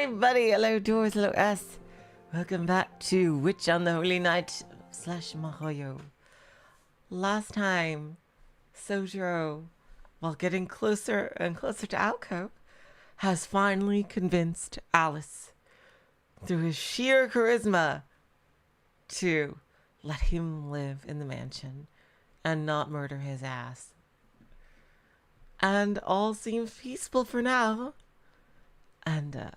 everybody! Hello Doors, hello S. Welcome back to Witch on the Holy Night / Mahoyo. Last time, Soujirouu, while getting closer and closer to Aoko, has finally convinced Alice, through his sheer charisma, to let him live in the mansion and not murder his ass. And all seems peaceful for now. And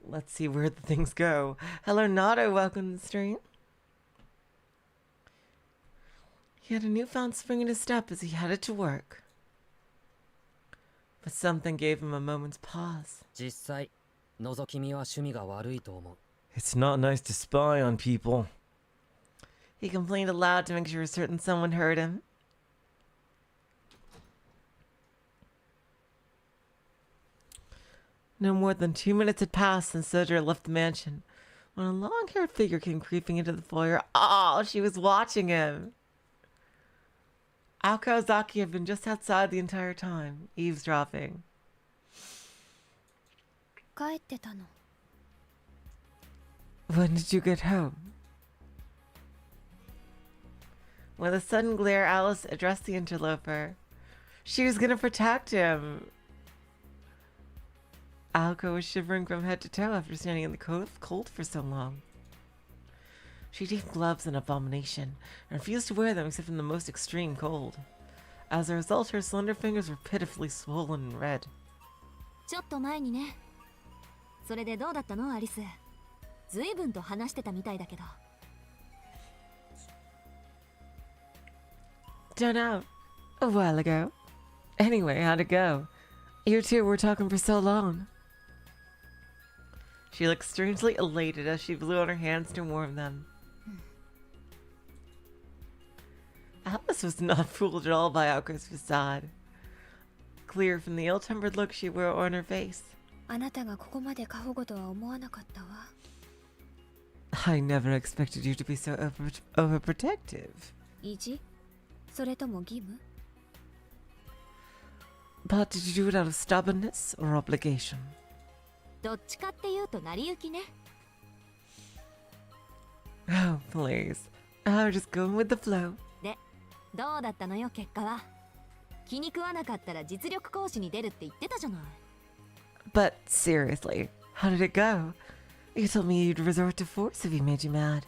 let's see where the things go. Hello, Nado. Welcome to the stream. He had a newfound spring in his step as he headed to work. But something gave him a moment's pause. It's not nice to spy on people. He complained aloud to make sure certain someone heard him. No more than 2 minutes had passed since Soujirouu left the mansion when a long-haired figure came creeping into the foyer. Oh, she was watching him. Aoko and Zaki had been just outside the entire time, eavesdropping. When did you get home? With a sudden glare, Alice addressed the interloper. She was gonna protect him. Aoko was shivering from head to toe after standing in the cold for so long. She deemed gloves an abomination and refused to wear them except in the most extreme cold. As a result, her slender fingers were pitifully swollen and red. Don't know. A while ago. Anyway, how'd it go? You two were talking for so long. She looked strangely elated as she blew on her hands to warm them. Alice was not fooled at all by Aoko's facade. Clear from the ill-tempered look she wore on her face. I never expected you to be so overprotective. But did you do it out of stubbornness or obligation? Oh, please. I was just going with the flow. But seriously, how did it go? You told me you'd resort to force if he made you mad.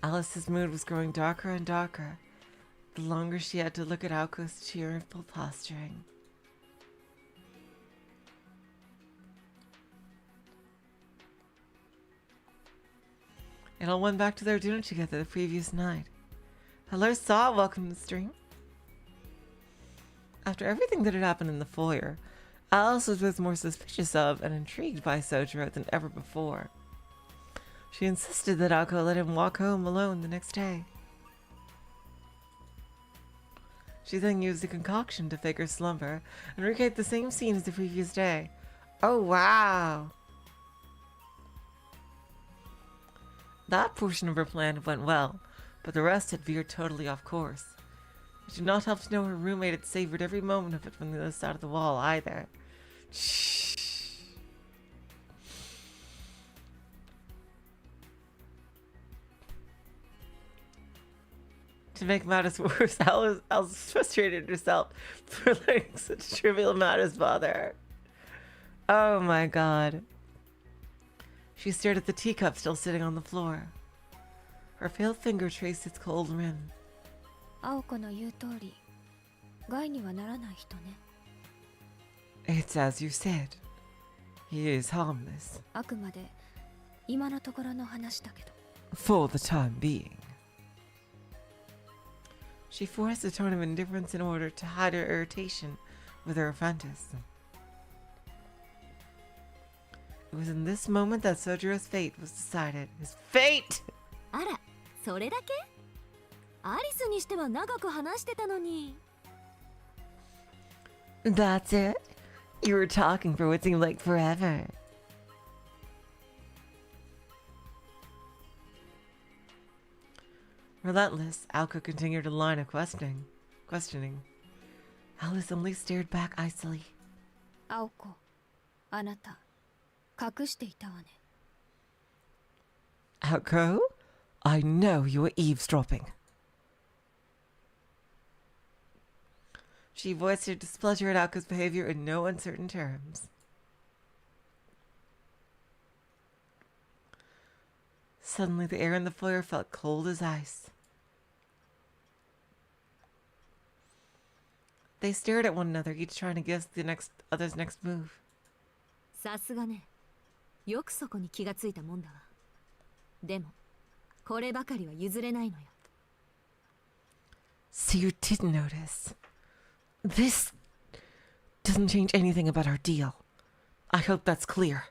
Alice's mood was growing darker and darker, the longer she had to look at Aoko's cheerful posturing. It all went back to their dinner together the previous night. Hello, Saw, welcome to the stream. After everything that had happened in the foyer, Alice was more suspicious of and intrigued by Soujirouu than ever before. She insisted that Aoko let him walk home alone the next day. She then used a concoction to fake her slumber and recreate the same scene as the previous day. Oh, wow! That portion of her plan went well, but the rest had veered totally off course. It did not help to know her roommate had savored every moment of it from the other side of the wall either. Shh. To make matters worse, Alice frustrated herself for letting such trivial matters bother her. Oh my god. She stared at the teacup still sitting on the floor. Her pale finger traced its cold rim. It's as you said. He is harmless. For the time being. She forced a tone of indifference in order to hide her irritation with her apprentice. It was in this moment that Soujirouu's fate was decided. His fate! That's it? You were talking for what seemed like forever. Relentless, Aoko continued a line of questioning. Alice only stared back icily. Aoko, あなた、隠していたわね。Aoko? I know you were eavesdropping. She voiced her displeasure at Aoko's behavior in no uncertain terms. Suddenly, the air in the foyer felt cold as ice. They stared at one another, each trying to guess the other's next move. さすがね。よくそこに気がついたもんだわ。でも、こればかりは譲れないのよ。So you did notice. This doesn't change anything about our deal. I hope that's clear.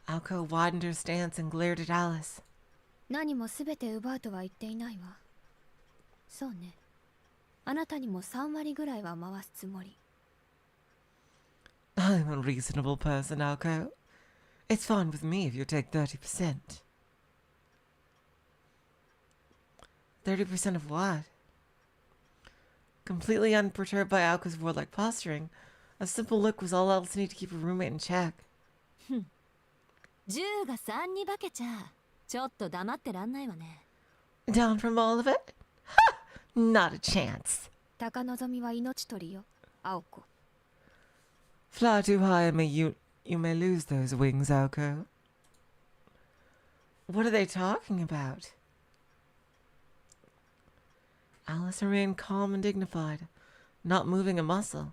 Aoko widened her stance and glared at Alice. 何もすべて奪うとは言っていないわ。そうね。あなたにも3割ぐらいは回すつもり。I'm a reasonable person, Aoko. It's fine with me if you take 30%. 30% of what? Completely unperturbed by Aoko's warlike posturing, a simple look was all Alice needed to keep her roommate in check. 10が3に化けちゃちょっと黙ってらんないわね。Down from all of it? Ha! Not a chance. 高望みは命取りよ、青子。Fly too high and you may lose those wings, Aoko. What are they talking about? Alice remained calm and dignified, not moving a muscle.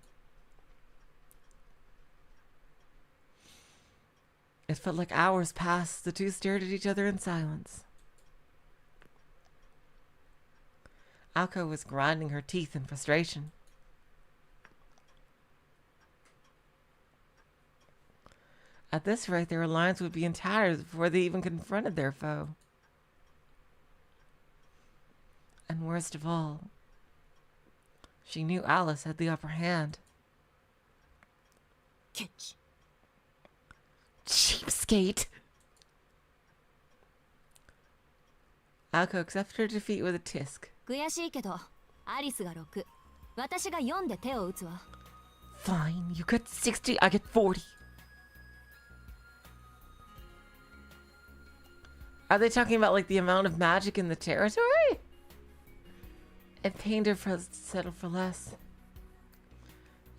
It felt like hours passed as the two stared at each other in silence. Aoko was grinding her teeth in frustration. At this rate, their alliance would be in tatters before they even confronted their foe. And worst of all, she knew Alice had the upper hand. Kitch. Cheapskate! Aoko accepted her defeat with a tisk. 悔しいけど、アリスが6。私が4で手を打つわ。Fine, you get 60, I get 40. Are they talking about like the amount of magic in the territory? It pained her to settle for less.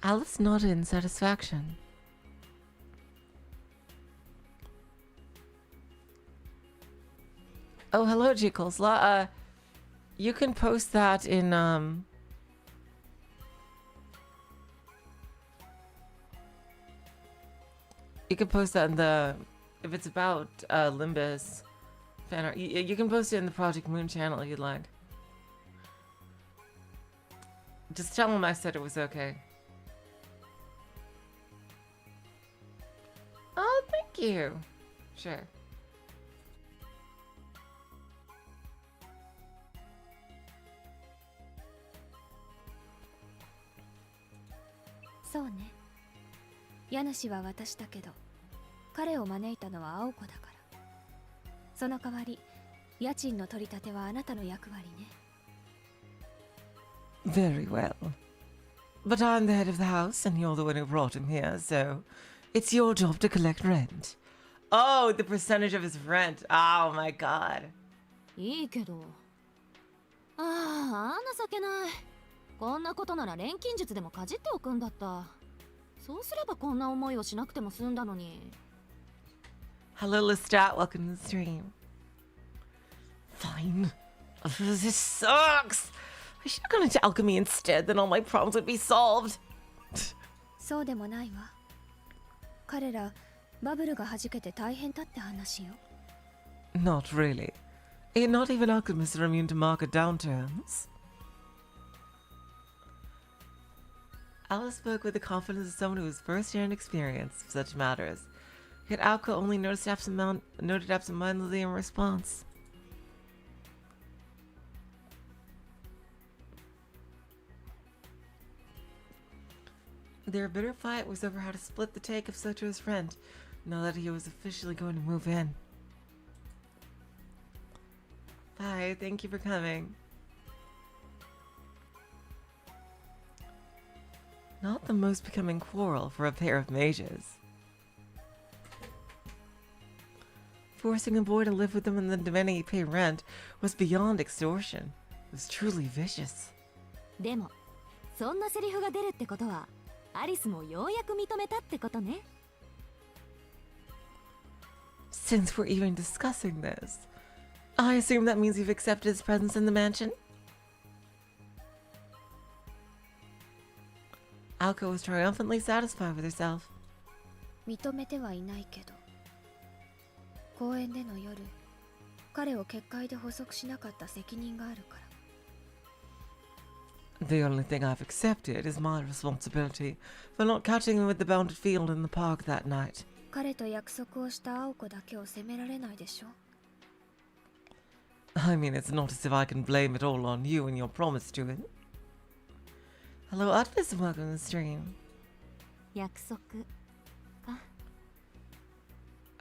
Alice nodded in satisfaction. Oh, hello, Jiggles. You can post that in, you can post that in the, if it's about, Limbus fan art, you can post it in the Project Moon channel if you'd like. Just tell him I said it was okay. Oh, thank you. Sure. Soね。家主は私だけど、彼を招いたのは青子だから。その代わり、家賃の取り立てはあなたの役割ね。Very well. But I'm the head of the house and you're the one who brought him here, so it's your job to collect rent. Oh, the percentage of his rent. Oh my god. いいけど。ああ、情けない。こんなことなら錬金術でもかじっておくんだった。そうすればこんな思いをしなくても済んだのに。Hello, Lestat. Welcome to the stream. Fine. This sucks. I should have gone into alchemy instead, then all my problems would be solved. そうでもないわ。彼ら、バブルが弾けて大変だって話よ。Not really. Not even alchemists are immune to market downturns. Alice spoke with the confidence of someone who has first-hand experience of such matters. Yet Aoko only noted absent-mindedly in response. Their bitter fight was over how to split the take of Sojirou's rent, now that he was officially going to move in. Bye, thank you for coming. Not the most becoming quarrel for a pair of mages. Forcing a boy to live with them and then demanding he pay rent was beyond extortion. It was truly vicious. でも、そんなセリフが出るってことは、アリスもようやく認めたってことね。Since we're even discussing this, I assume that means you've accepted his presence in the mansion? Aoko was triumphantly satisfied with herself. 認めてはいないけど、公園での夜、彼を結界で捕捉しなかった責任があるから。The only thing I've accepted is my responsibility for not catching him with the bounded field in the park that night. 彼と約束をした青子だけを責められないでしょ。I mean, it's not as if I can blame it all on you and your promise to him. Hello, Atlas, and welcome to the stream. 約束か。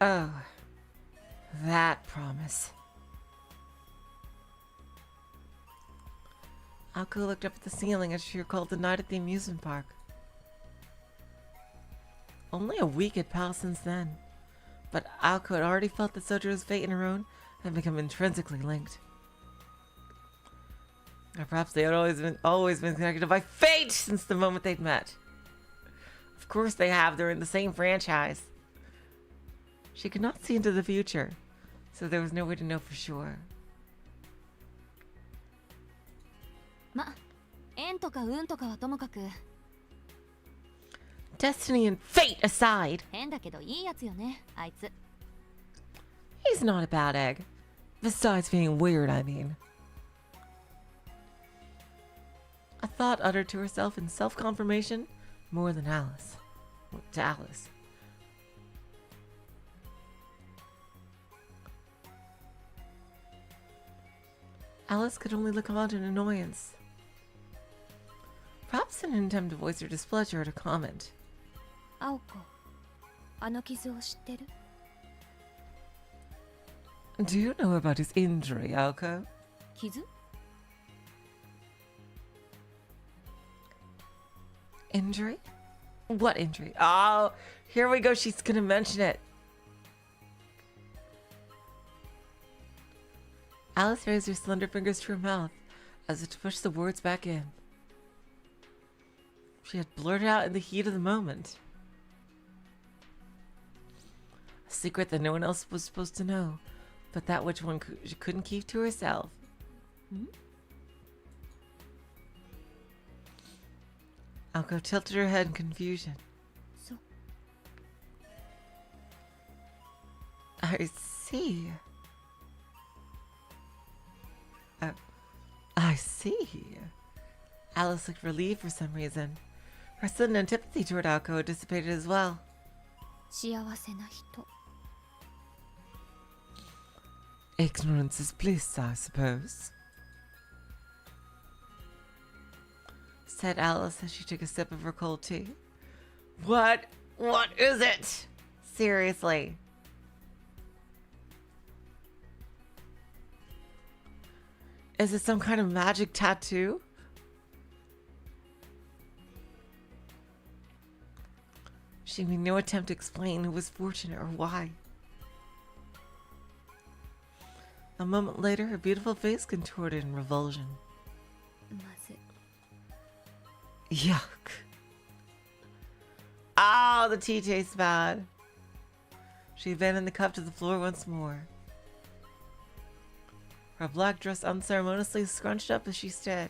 Oh, that promise. Aoko looked up at the ceiling as she recalled the night at the amusement park. Only a week had passed since then, but Aoko had already felt that Sojirou's fate and her own had become intrinsically linked. Or perhaps they had always been connected by fate since the moment they'd met. Of course they have, they're in the same franchise. She could not see into the future, so there was no way to know for sure. ま、縁とか運とかはともかく。Destiny and fate aside, 変だけどいいやつよね、あいつ。he's not a bad egg. Besides being weird, I mean. A thought uttered to herself in self-confirmation more than Alice. To Alice. Alice could only look on in annoyance. Perhaps in an attempt to voice her displeasure at a comment. 青子、あの傷を知ってる？ Do you know about his injury, Aoko? 傷？ Injury? What injury? Oh, here we go. She's gonna mention it. Alice raised her slender fingers to her mouth as if to push the words back in. She had blurted out in the heat of the moment. A secret that no one else was supposed to know, but that which she couldn't keep to herself. Aoko tilted her head in confusion. So. I see. I see. Alice looked relieved for some reason. Her sudden antipathy toward Aoko had dissipated as well. 幸せな人。 Ignorance is bliss, I suppose, said Alice as she took a sip of her cold tea. What is it? Seriously. Is it some kind of magic tattoo? She made no attempt to explain who was fortunate or why. A moment later, her beautiful face contorted in revulsion. まず。 Yuck. Oh, the tea tastes bad. She abandoned the cup to the floor once more. Her black dress unceremoniously scrunched up as she stood.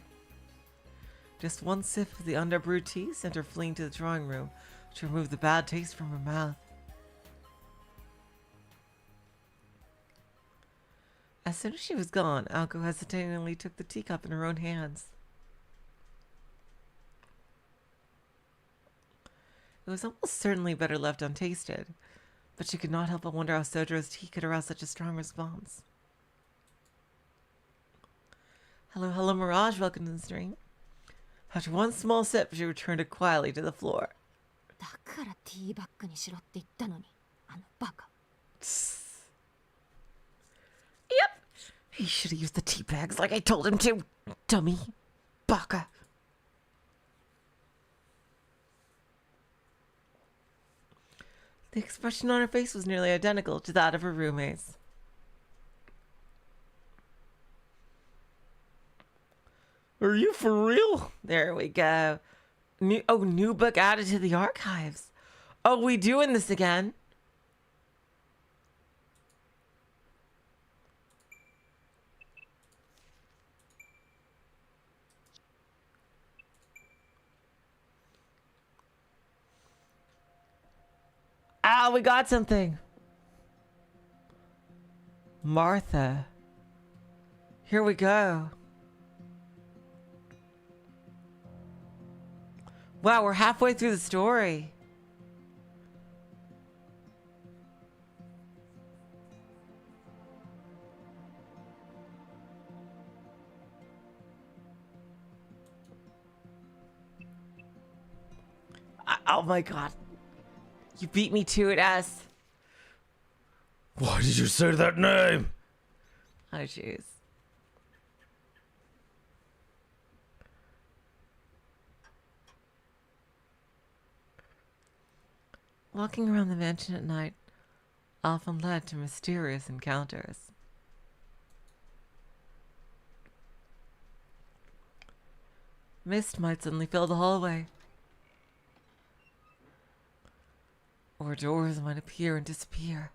Just one sip of the underbrewed tea sent her fleeing to the drawing room to remove the bad taste from her mouth. As soon as she was gone, Aoko hesitatingly took the teacup in her own hands. It was almost certainly better left untasted, but she could not help but wonder how Sojirou's tea could arouse such a strong response. Hello, Mirage, welcome to the stream. After one small sip, she returned it quietly to the floor. だからティーバッグにしろって言ったのに、あのバカ。Yep. He should have used the tea bags like I told him to. Dummy. Baka. The expression on her face was nearly identical to that of her roommates. Are you for real? There we go. New book added to the archives. Oh, we doing this again? Ah, we got something. Martha. Here we go. Wow, we're halfway through the story. Oh my god. You beat me to it, S. Why did you say that name? Oh, jeez. Walking around the mansion at night often led to mysterious encounters. Mist might suddenly fill the hallway. Or doors might appear and disappear.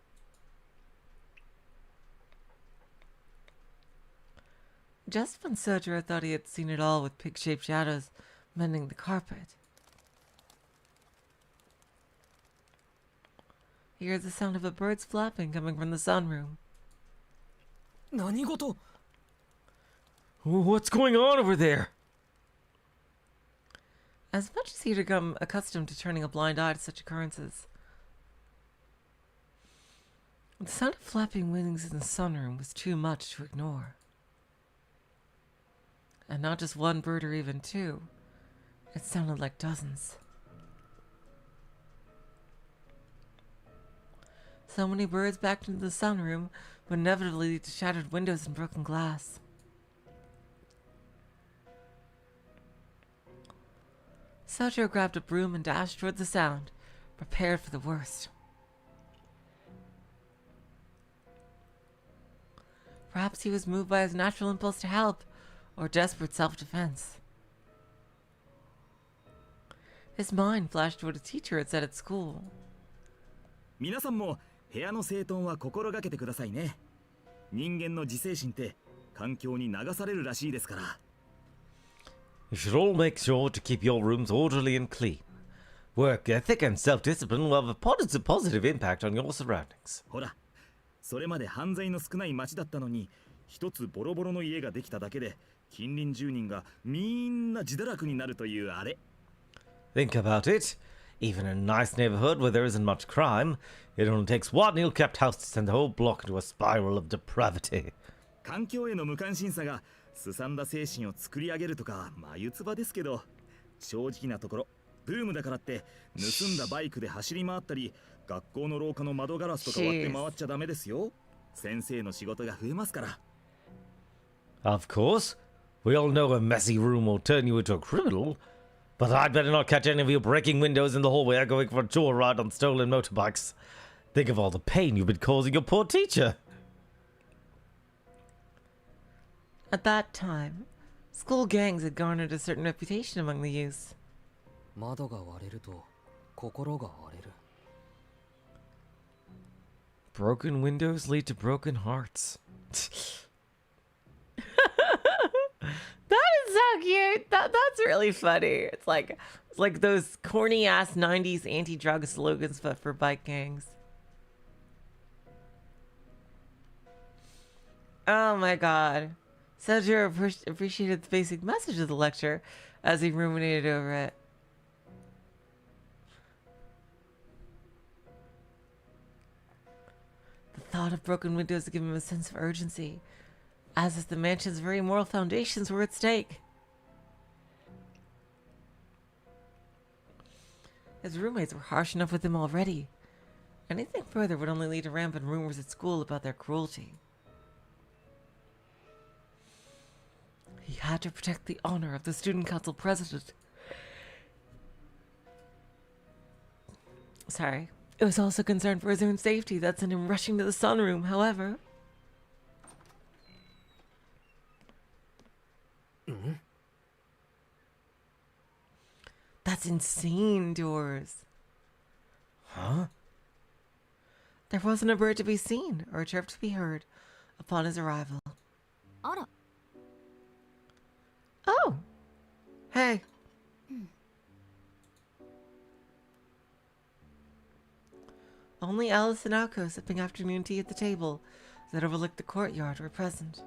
Just when Soujirouu thought he had seen it all with pig-shaped shadows mending the carpet, he heard the sound of a bird's flapping coming from the sunroom. 何事? What's going on over there? As much as he had become accustomed to turning a blind eye to such occurrences, the sound of flapping wings in the sunroom was too much to ignore. And not just one bird or even two. It sounded like dozens. So many birds backed into the sunroom would inevitably lead to shattered windows and broken glass. Soujirouu grabbed a broom and dashed toward the sound, prepared for the worst. Perhaps he was moved by his natural impulse to help, or desperate self-defense. His mind flashed to what a teacher had said at school. 皆さんも部屋の整頓は心がけてくださいね。人間の自制心って環境に流されるらしいですから。You should all make sure to keep your rooms orderly and clean. Work ethic and self-discipline will have a positive impact on your surroundings. ほら、それまで犯罪の少ない町だったのに、一つボロボロの家ができただけで、近隣住人がみんな自堕落になるというあれ。Think about it. Even in a nice neighborhood where there isn't much crime, it only takes one ill-kept house to send the whole block into a spiral of depravity. 環境への無関心さがすさんだ精神を作り上げるとか眉唾ですけど、正直なところブームだからって盗んだバイクで走り回ったり、学校の廊下の窓ガラスとか割って回っちゃダメですよ。先生の仕事が増えますから。Of course, we all know a messy room will turn you into a criminal, but I'd better not catch any of you breaking windows in the hallway or going for a joyride on stolen motorbikes. Think of all the pain you've been causing your poor teacher. At that time, school gangs had garnered a certain reputation among the youth. 窓が割れると心が割れる。 Broken windows lead to broken hearts. That is so cute. That's really funny. It's like those corny ass 90s anti-drug slogans but for bike gangs. Oh my god. Soujirouu appreciated the basic message of the lecture as he ruminated over it. The thought of broken windows gave him a sense of urgency, as if the mansion's very moral foundations were at stake. His roommates were harsh enough with him already. Anything further would only lead to rampant rumors at school about their cruelty. He had to protect the honor of the student council president. Sorry. It was also concerned for his own safety that sent him rushing to the sunroom, however. That's insane, Doors. Huh? There wasn't a bird to be seen or a chirp to be heard upon his arrival. あら Oh! Hey. Only Alice and Aoko sipping afternoon tea at the table that overlooked the courtyard were present.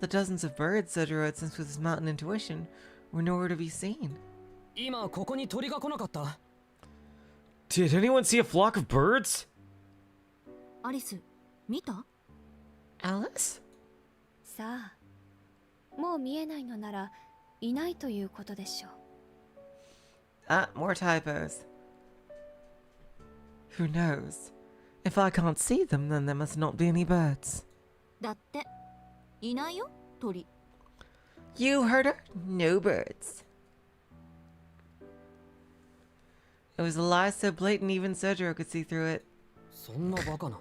The dozens of birds Soujirouu had sensed with his mountain intuition were nowhere to be seen. 今ここに鳥が来なかった。 Did anyone see a flock of birds? アリス見た Alice? さあもう見えないのならいないということでしょう Ah, more typos. Who knows? If I can't see them, then there must not be any birds. だっていないよ鳥 You heard her? No birds. It was a lie so blatant even Soujirouu could see through it. そんなバカな。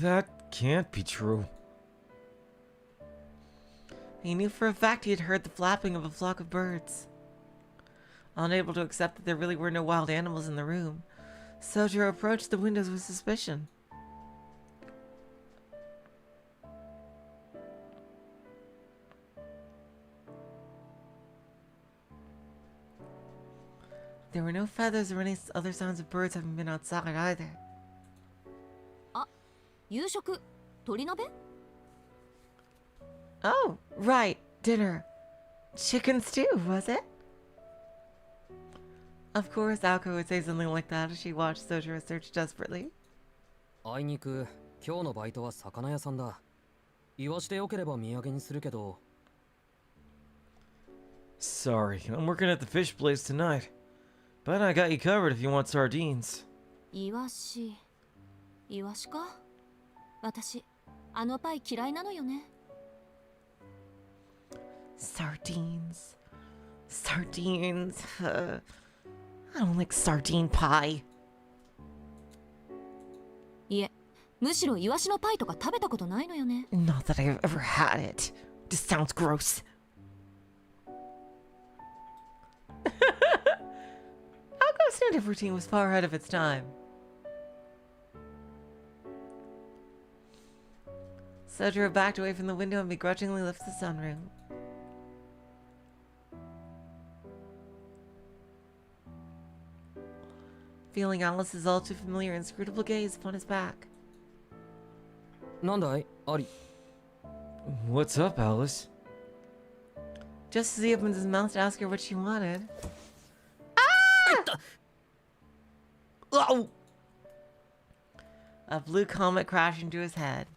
That can't be true. He knew for a fact he had heard the flapping of a flock of birds. Unable to accept that there really were no wild animals in the room, Soujirouu approached the windows with suspicion. There were no feathers or any other signs of birds having been outside either. 夕食鳥鍋 Oh, right, dinner. Chicken stew, was it? Of course, Aoko would say something like that as she watched Soujirouu search desperately. あいにく今日のバイトは魚屋さんだ。言わしてよければ土産にするけど。 Sorry, I'm working at the fish place tonight. But I got you covered if you want sardines. イワシイワシか私あのパイ嫌いなのよね Sardines. Sardines. I don't like sardine pie. いえむしろイワシのパイとか食べたことないのよね Not that I've ever had it. Just sounds gross. Aoko's native routine was far ahead of its time. Soujirouu backed away from the window and begrudgingly left the sunroom. Feeling Alice's all too familiar inscrutable gaze upon his back. なんだいアリ。 What's up, Alice? Just as he opens his mouth to ask her what she wanted. Oh! A blue comet crashed into his head.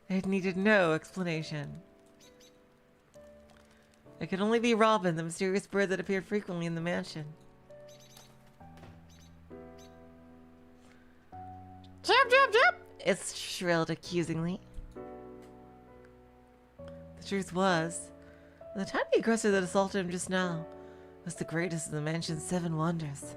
It needed no explanation. It could only be Robin, the mysterious bird that appeared frequently in the mansion. Jump, jump, jump! It shrilled accusingly. The truth was, the tiny aggressor that assaulted him just now was the greatest of the mansion's 7 wonders.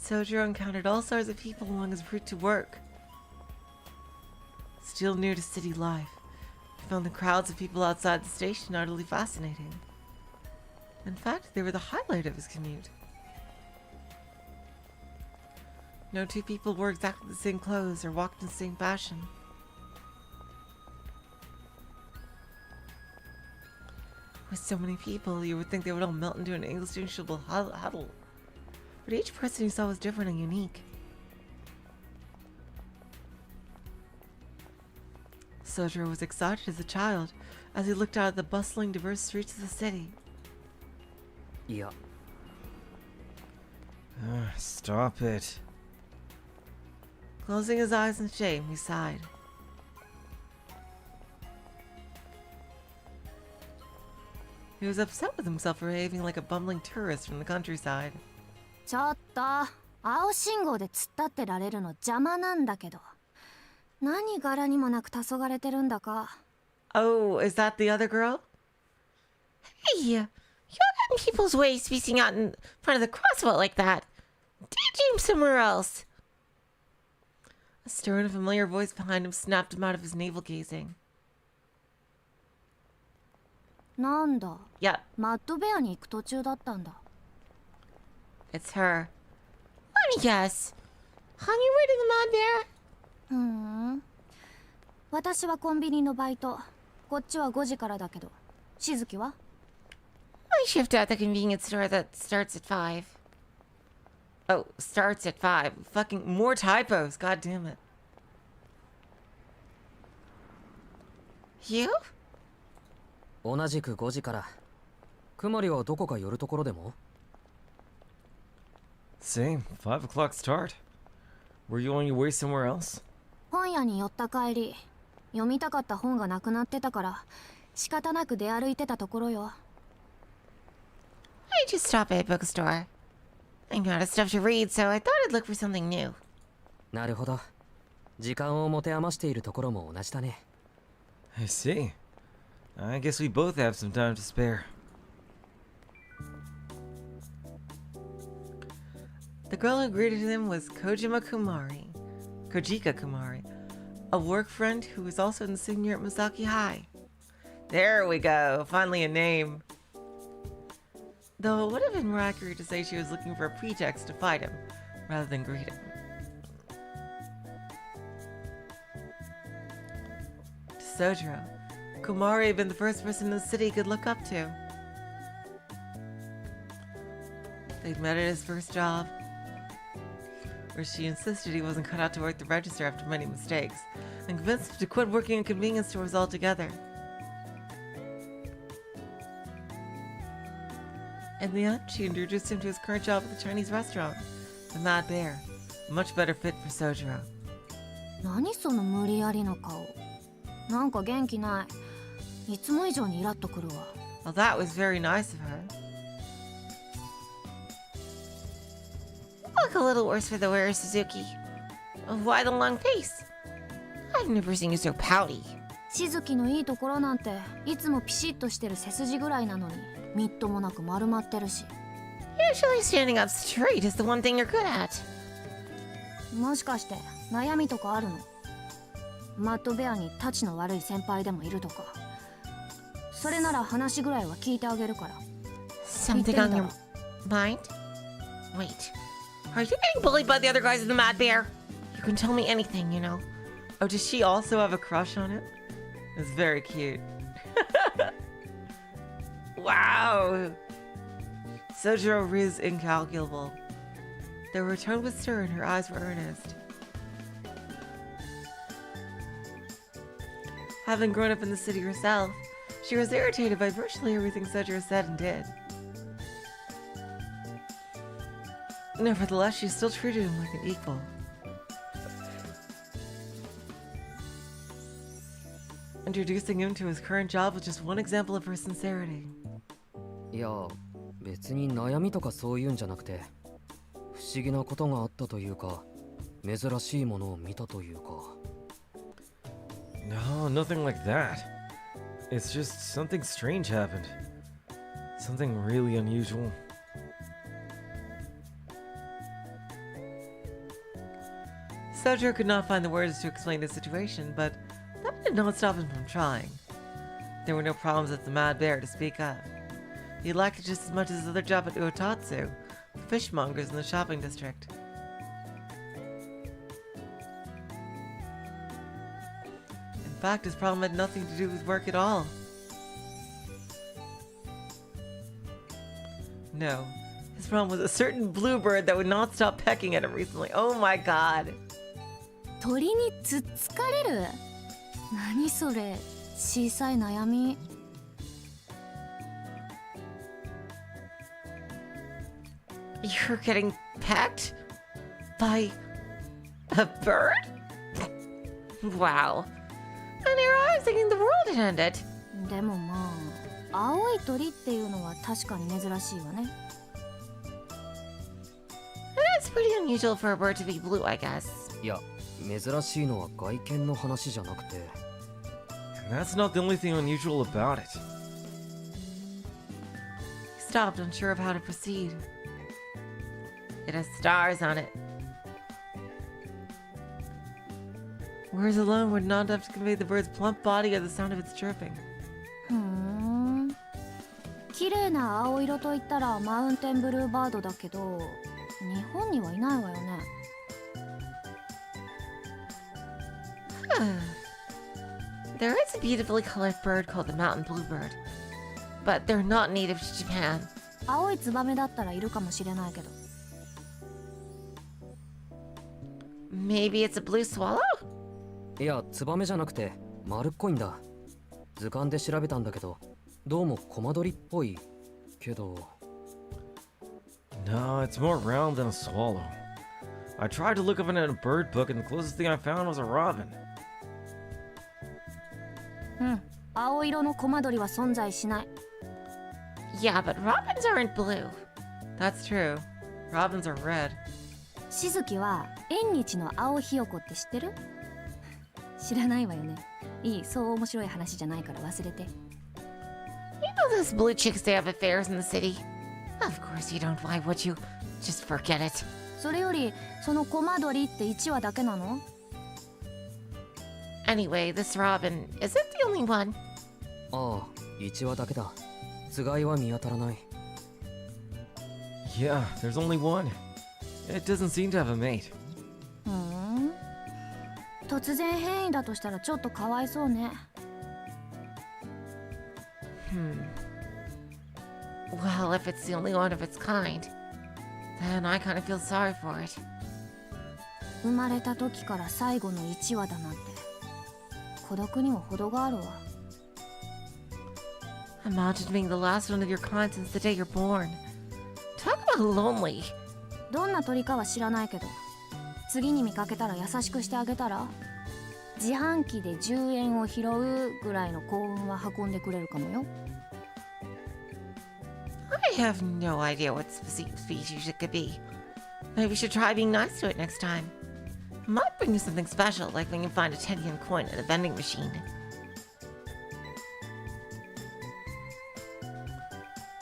Soujirouu encountered all sorts of people along his route to work. Still new to city life, he found the crowds of people outside the station utterly fascinating. In fact, they were the highlight of his commute. No two people wore exactly the same clothes or walked in the same fashion. With so many people, you would think they would all melt into an indistinguishable huddle. But each person he saw was different and unique. Soujirouu was excited as a child as he looked out at the bustling, diverse streets of the city. いや Stop it. Closing his eyes in shame, he sighed. He was upset with himself for behaving like a bumbling tourist from the countryside. ちょっと青信号で突っ立ってられるの邪魔なんだけど、何柄にもなく黄昏てるんだか。 Oh, is that the other girl? Hey, you're getting people's way spacing out in front of the crosswalk like that. Daydream somewhere else. A stern and familiar voice behind him snapped him out of his navel gazing. なんだ、 Yeah, マッドベアに行く途中だったんだ。 it's her. Let me guess. On your way to the mud bear? ふん。私はコンビニのバイト。こっちは5時からだけど。しずきは？ My shift at the convenience store that starts at 5. Oh, starts at 5. Fucking more typos. God damn it. You? 同じく5時からくまりはどこか寄るところでも Same. 5 o'clock start. Were you on your way somewhere else? 本屋に寄った帰り、読みたかった本がなくなってたから仕方なく出歩いてたところよ。 I just stopped by a bookstore. I'm out of stuff to read, so I thought I'd look for something new. なるほど時間を持て余しているところも同じだね I see. I guess we both have some time to spare. The girl who greeted him was Kojika Kumari, a work friend who was also in the same year at Misaki High. There we go, finally a name. Though it would have been more accurate to say she was looking for a pretext to fight him, rather than greet him. To Soujirouu, Kumari had been the first person in the city he could look up to. They'd met at his first job, where she insisted he wasn't cut out to work the register after many mistakes, and convinced him to quit working in convenience stores altogether. In the end, she introduced him to his current job at the Chinese restaurant, the Mad Bear, a much better fit for Soujirouu. 何その無理やりの顔。なんか元気ない。いつも以上にイラッとくるわ。 Well, that was very nice of her. Look a little worse for the wearer, Suzuki. Why the long face? I've never seen you so pouty. しずきのいいところなんていつもピシッとしてる背筋ぐらいなのにみっともなく丸まってるし。 Usually standing up straight is the one thing you're good at. もしかして悩みとかあるの？マッドベアにタチの悪い先輩でもいるとか。それなら話ぐらいは聞いてあげるから。 Something on your mind? Wait. Are you getting bullied by the other guys in the Mad Bear? You can tell me anything, you know. Oh, does she also have a crush on him? It's very cute. Wow! Soujirouu is incalculable. There were a tone with stir and her eyes were earnest. Having grown up in the city herself, she was irritated by virtually everything Soujirouu said and did. Nevertheless, she still treated him like an equal. Introducing him to his current job was just one example of her sincerity. いや別に悩みとかそういうんじゃなくて不思議なことがあったというか珍しいものを見たというか No, nothing like that. It's just something strange happened. Something really unusual. Soujirouu could not find the words to explain the situation, but that did not stop him from trying. There were no problems at the Mad Bear to speak of. He lacked it just as much as his other job at Uotatsu, fishmongers in the shopping district. In fact, his problem had nothing to do with work at all. No. His problem was a certain bluebird that would not stop pecking at him recently. Oh my god. 鳥につっつかれる？何それ？小さい悩み。You're getting pecked? By a bird? Wow. And here I was thinking the world had ended. でもまあ、青い鳥っていうのは確かに珍しいわね。That's pretty unusual for a bird to be blue, I guess. いや、珍しいのは外見の話じゃなくて。And that's not the only thing unusual about it. He stopped, unsure of how to proceed. It has stars on it. Words alone would not have to convey the bird's plump body or the sound of its chirping. ふーん。綺麗な青色といったらマウンテンブルーバードだけど、日本にはいないわよね。There is a beautifully colored bird called the mountain bluebird, but they're not native to Japan. 青いツバメだったらいるかもしれないけど。Maybe it's a blue swallow? いや、ツバメじゃなくて丸っこいんだ。図鑑で調べたんだけど、どうもコマドリっぽいけど。No, it's more round than a swallow. I tried to look up in a bird book, and the closest thing I found was a robin. うん、青色のコマドリは存在しない。Yeah, but robins aren't blue. That's true. Robins are red. しずきは縁日の青ひよこって知ってる？知らないわよね。いい、そう面白い話じゃないから忘れて。You know those blue chicks they have affairs in the city? Of course you don't. Why would you? Just forget it. それより、そのコマドリって1羽だけなの？ Anyway, this robin isn't the only one. ああ、1羽だけだ。つがいは見当たらない。Yeah, there's only one. It doesn't seem to have a mate. ふーん。突然変異だとしたらちょっとかわいそうね。Well, if it's the only one of its kind, then I kind of feel sorry for it. 生まれた時から最後の1羽だなんて。孤独にも程があるわ。Imagine being the last one of your kind since the day you're born. Talk about lonely. どんな鳥かは知らないけど、次に見かけたら優しくしてあげたら、自販機で10円を拾うぐらいの幸運は運んでくれるかもよ。I have no idea what species it could be. Maybe we should try being nice to it next time. Might bring you something special, like when you find a 10-yen coin at a vending machine.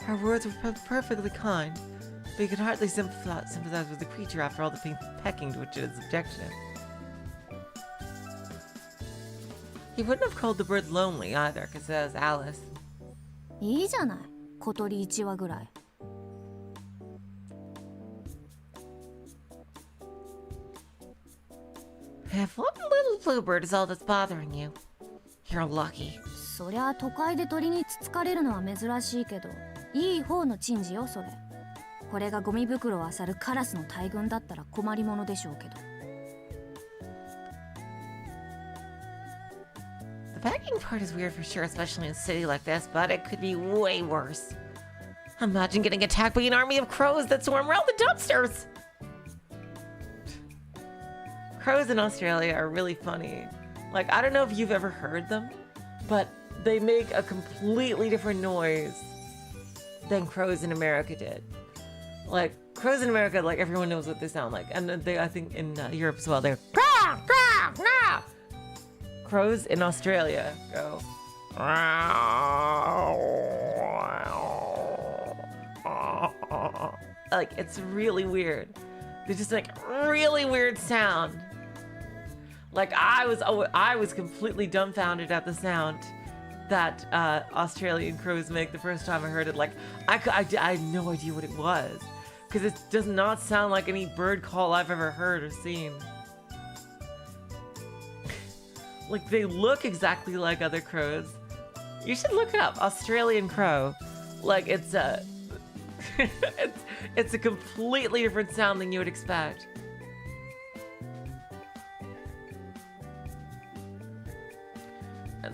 Her words were perfectly kind, but he could hardly sympathize with the creature after all the pecking to which it had subjected him. He wouldn't have called the bird lonely either, because it has Alice. いいじゃない、小鳥1羽ぐらい。If one little bluebird is all that's bothering you, you're lucky. そりゃ都会で鳥につつかれるのは珍しいけど、いい方の珍事よそれ。これがゴミ袋を漁るカラスの大群だったら困りものでしょうけど。The packing part is weird for sure, especially in a city like this, but it could be way worse. Imagine getting attacked by an army of crows that swarm around the dumpsters! Crows in Australia are really funny. Like, I don't know if you've ever heard them, but they make a completely different noise than crows in America did. Like, crows in America, like, everyone knows what they sound like. And they, I think in Europe as well, they're "Caw, caw, caw." Crows in Australia go like, it's really weird. They just make really weird sound. Like, I was completely dumbfounded at the sound that Australian crows make the first time I heard it. Like, I had no idea what it was, because it does not sound like any bird call I've ever heard or seen. Like, they look exactly like other crows. You should look it up, Australian crow. Like, it's it's a completely different sound than you would expect.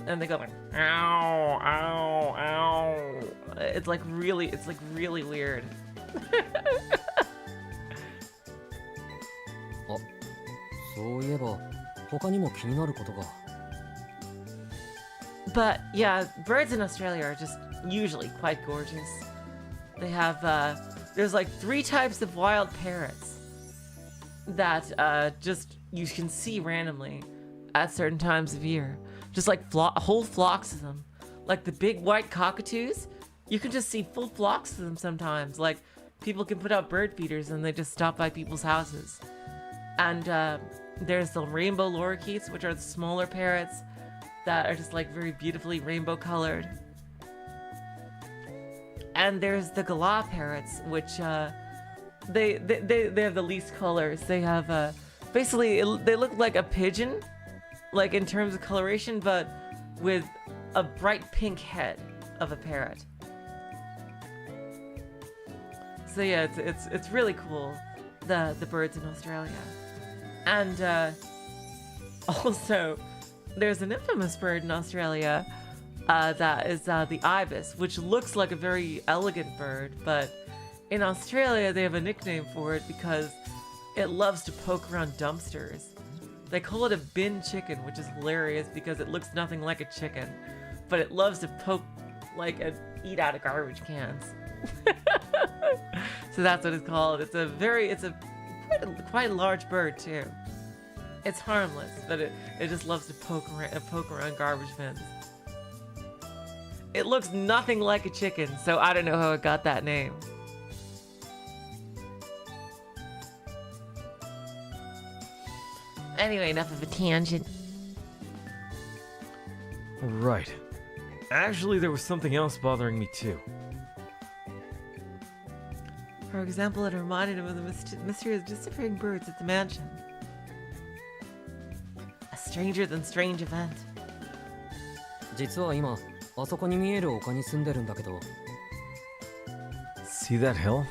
And they go like, ow, ow, ow. It's like really weird. あ、そういえば他にも気になることが。 But yeah, birds in Australia are just usually quite gorgeous. They have, there's like 3 types of wild parrots that just you can see randomly at certain times of year. Just like whole flocks of them. Like the big white cockatoos, you can just see full flocks of them sometimes. Like people can put out bird feeders and they just stop by people's houses. And there's the rainbow lorikeets, which are the smaller parrots that are just like very beautifully rainbow colored. And there's the galah parrots, which they have the least colors. They have basically they look like a pigeon, like in terms of coloration, but with a bright pink head of a parrot. So yeah, it's really cool, the birds in Australia. And also, there's an infamous bird in Australia that is the ibis, which looks like a very elegant bird, but in Australia they have a nickname for it because it loves to poke around dumpsters. They call it a bin chicken, which is hilarious because it looks nothing like a chicken, but it loves to poke like and eat out of garbage cans. So that's what it's called. It's a quite large bird too. It's harmless, but it just loves to poke around garbage bins. It looks nothing like a chicken, so I don't know how it got that name. Anyway, enough of a tangent. Right. Actually, there was something else bothering me too. For example, it reminded him of the mysterious disappearing birds at the mansion. A stranger than strange event. 実は今あそこに見える丘に住んでるんだけど。 See that hill?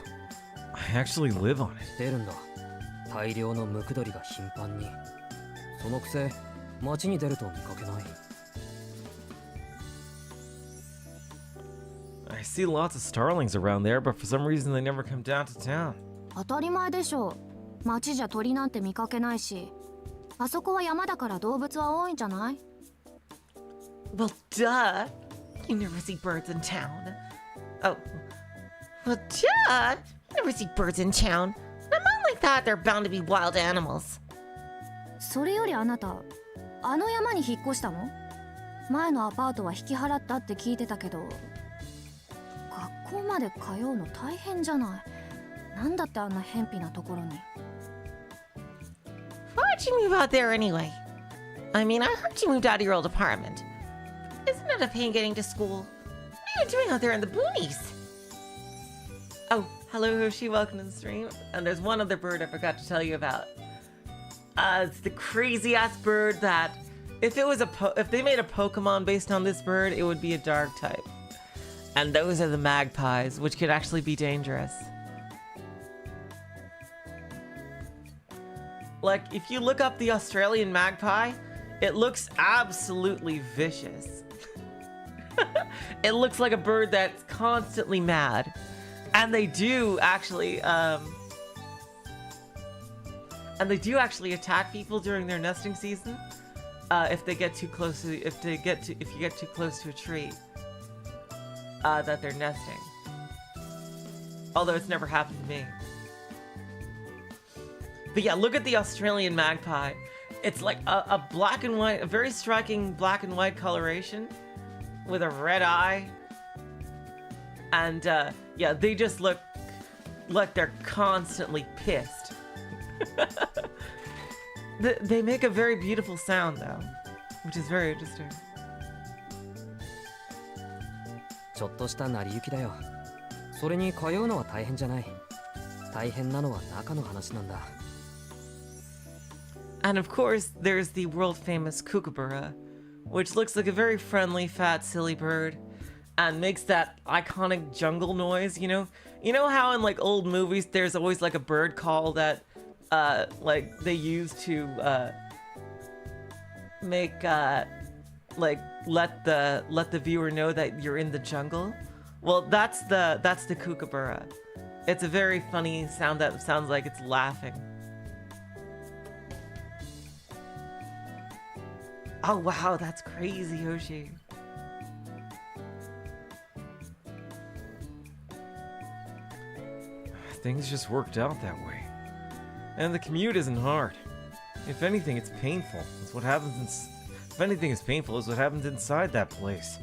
I actually live on it. 出るんだ。大量のムクドリが頻繁に。そのくせ街に出ると見かけない。 I see lots of starlings around there, but for some reason they never come down to town. 当たり前でしょ。街じゃ鳥なんて見かけないし、あそこは山だから動物は多いんじゃない？ Well, duh. You never see birds in town. Oh. Well, duh. You never see birds in town. My mom like thought they're bound to be wild animals. それよりあなた、あの山に引っ越したの？前のアパートは引き払ったって聞いてたけど、学校まで通うの大変じゃない。なんだってあんな偏僻なところに。Why'd you move out there anyway? I mean, I heard you moved out of your old apartment. Isn't it a pain getting to school? What are you doing out there in the boonies? Oh, hello Hoshi, welcome to the stream. And there's one other bird I forgot to tell you about. It's the crazy ass bird that if they made a Pokemon based on this bird, it would be a dark type. And those are the magpies, which could actually be dangerous. Like, if you look up the Australian magpie, it looks absolutely vicious. It looks like a bird that's constantly mad. And they do actually, attack people during their nesting season. If you get too close to a tree that they're nesting. Although it's never happened to me. But yeah, look at the Australian magpie. It's like a black and white, a very striking black and white coloration with a red eye. And yeah, they just look like they're constantly pissed. They make a very beautiful sound though, which is very interesting. ちょっとした成り行きだよ。それに通うのは大変じゃない。大変なのは中の話なんだ。 And of course, there's the world famous kookaburra, which looks like a very friendly, fat, silly bird. and makes that iconic jungle noise, you know? You know how in like old movies there's always like a bird call that like they use to make like let the viewer know that you're in the jungle? Well, that's the kookaburra. It's a very funny sound that sounds like it's laughing. Oh wow, that's crazy, Yoshi. Things just worked out that way. And the commute isn't hard. If anything, it's painful. It's what happens if anything is painful, it's what happens inside that place.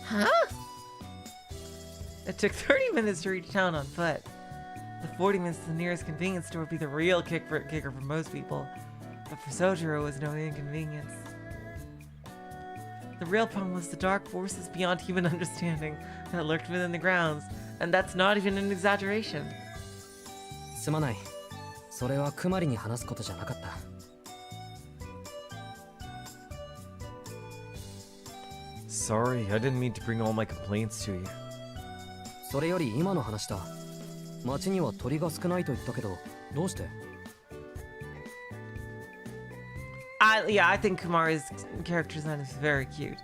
Huh? It took 30 minutes to reach town on foot. The 40 minutes to the nearest convenience store would be the real kicker for most people. But for Soujirouu, it was no inconvenience. The real problem was the dark forces beyond human understanding that lurked within the grounds, and that's not even an exaggeration. すまない。それはクマリに話すことじゃなかった。Sorry, I didn't mean to bring all my complaints to you. それより今の話だ。町には鳥が少ないと言ったけど、どうして？ Yeah, I think Kumari's character design is very cute.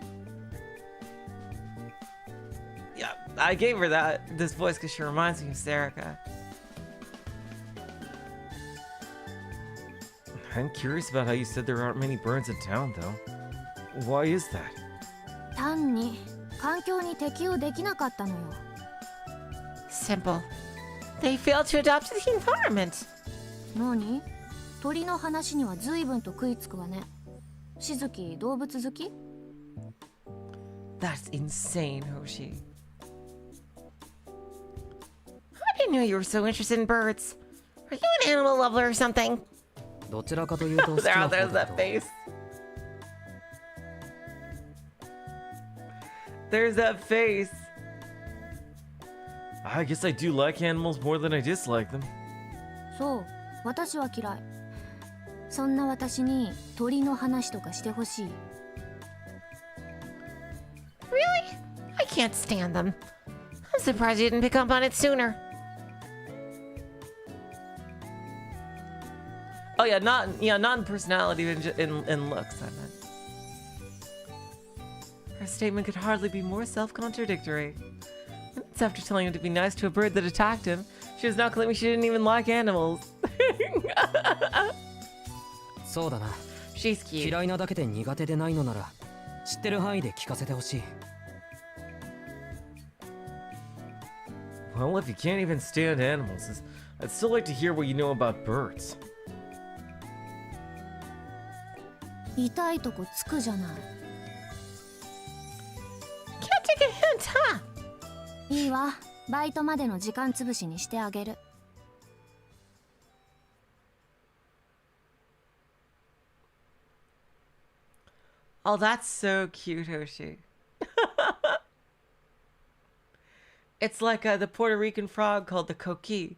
Yeah, I gave her this voice because she reminds me of Sarika. I'm curious about how you said there aren't many birds in town, though. Why is that? 単に環境に適応できなかったのよ。 Simple. They failed to adapt to the environment. 何？鳥の話には随分と食いつくわね。しずき、動物好き？ That's insane, Hoshi. I didn't know you were so interested in birds. Are you an animal lover or something? どちらかというと好きな方 There's だ that けど。 face. There's that face. I guess I do like animals more than I dislike them. そう、私は嫌い。そんな私に鳥の話とかしてほしい。 Really? I can't stand them. I'm surprised you didn't pick up on it sooner. Oh yeah, not in personality, in looks. I meant. Her statement could hardly be more self-contradictory. It's after telling him to be nice to a bird that attacked him. She was now claiming she didn't even like animals. そうだな。 She's cute. 嫌いなだけで苦手でないのなら、知ってる範囲で聞かせてほしい。 Well, if you can't even stand animals, I'd still like to hear what you know about birds. 痛いとこつくじゃない。 Can't take a hint, huh? いいわ。バイトまでの時間つぶしにしてあげる。 Oh, that's so cute, Hoshi. It's like the Puerto Rican frog called the coqui,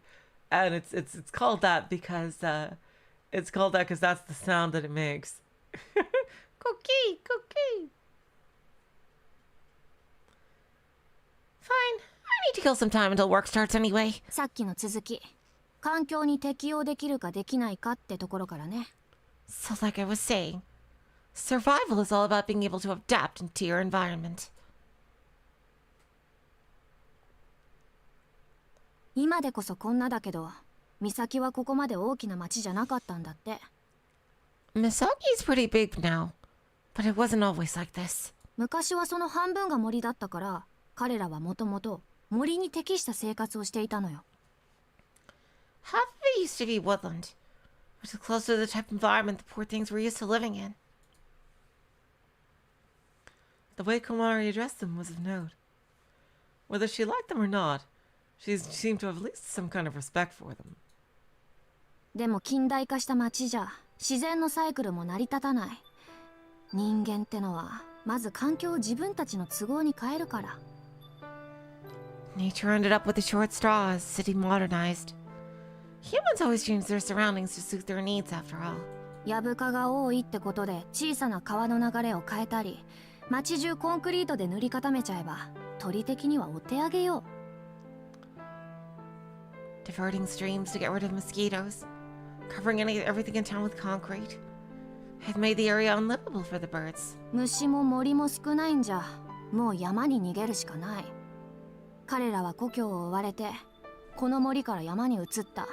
and it's called that because that's the sound that it makes. Cookie, cookie. Fine. I need to kill some time until work starts anyway. さっきの続き。環境に適応できるかできないかってところからね。 So like I was saying, survival is all about being able to adapt into your environment. 今でこそこんなだけど、美咲はここまで大きな町じゃなかったんだって。 Misaki's pretty big now, but it wasn't always like this. 昔はその半分が森だったから、彼らはもともと森に適した生活をしていたのよ。 Half of it used to be woodland, which is close to the type of environment the poor things were used to living in. The way Komari addressed them was of note. Whether she liked them or not, she seemed to have at least some kind of respect for them. でも近代化した町じゃ自然のサイクルも成り立たない。人間ってのはまず環境を自分たちの都合に変えるから。 Nature ended up with the short straw as city modernized. Humans always change their surroundings to suit their needs, after all. やぶかが多いってことで小さな川の流れを変えたり、街中コンクリートで塗り固めちゃえば鳥的にはお手上げよ。Diverting streams to get rid of mosquitoes, covering everything in town with concrete. Had made the area unlivable for the birds. 虫も森も少ないんじゃ、もう山に逃げるしかない。彼らは故郷を追われて、この森から山に移った。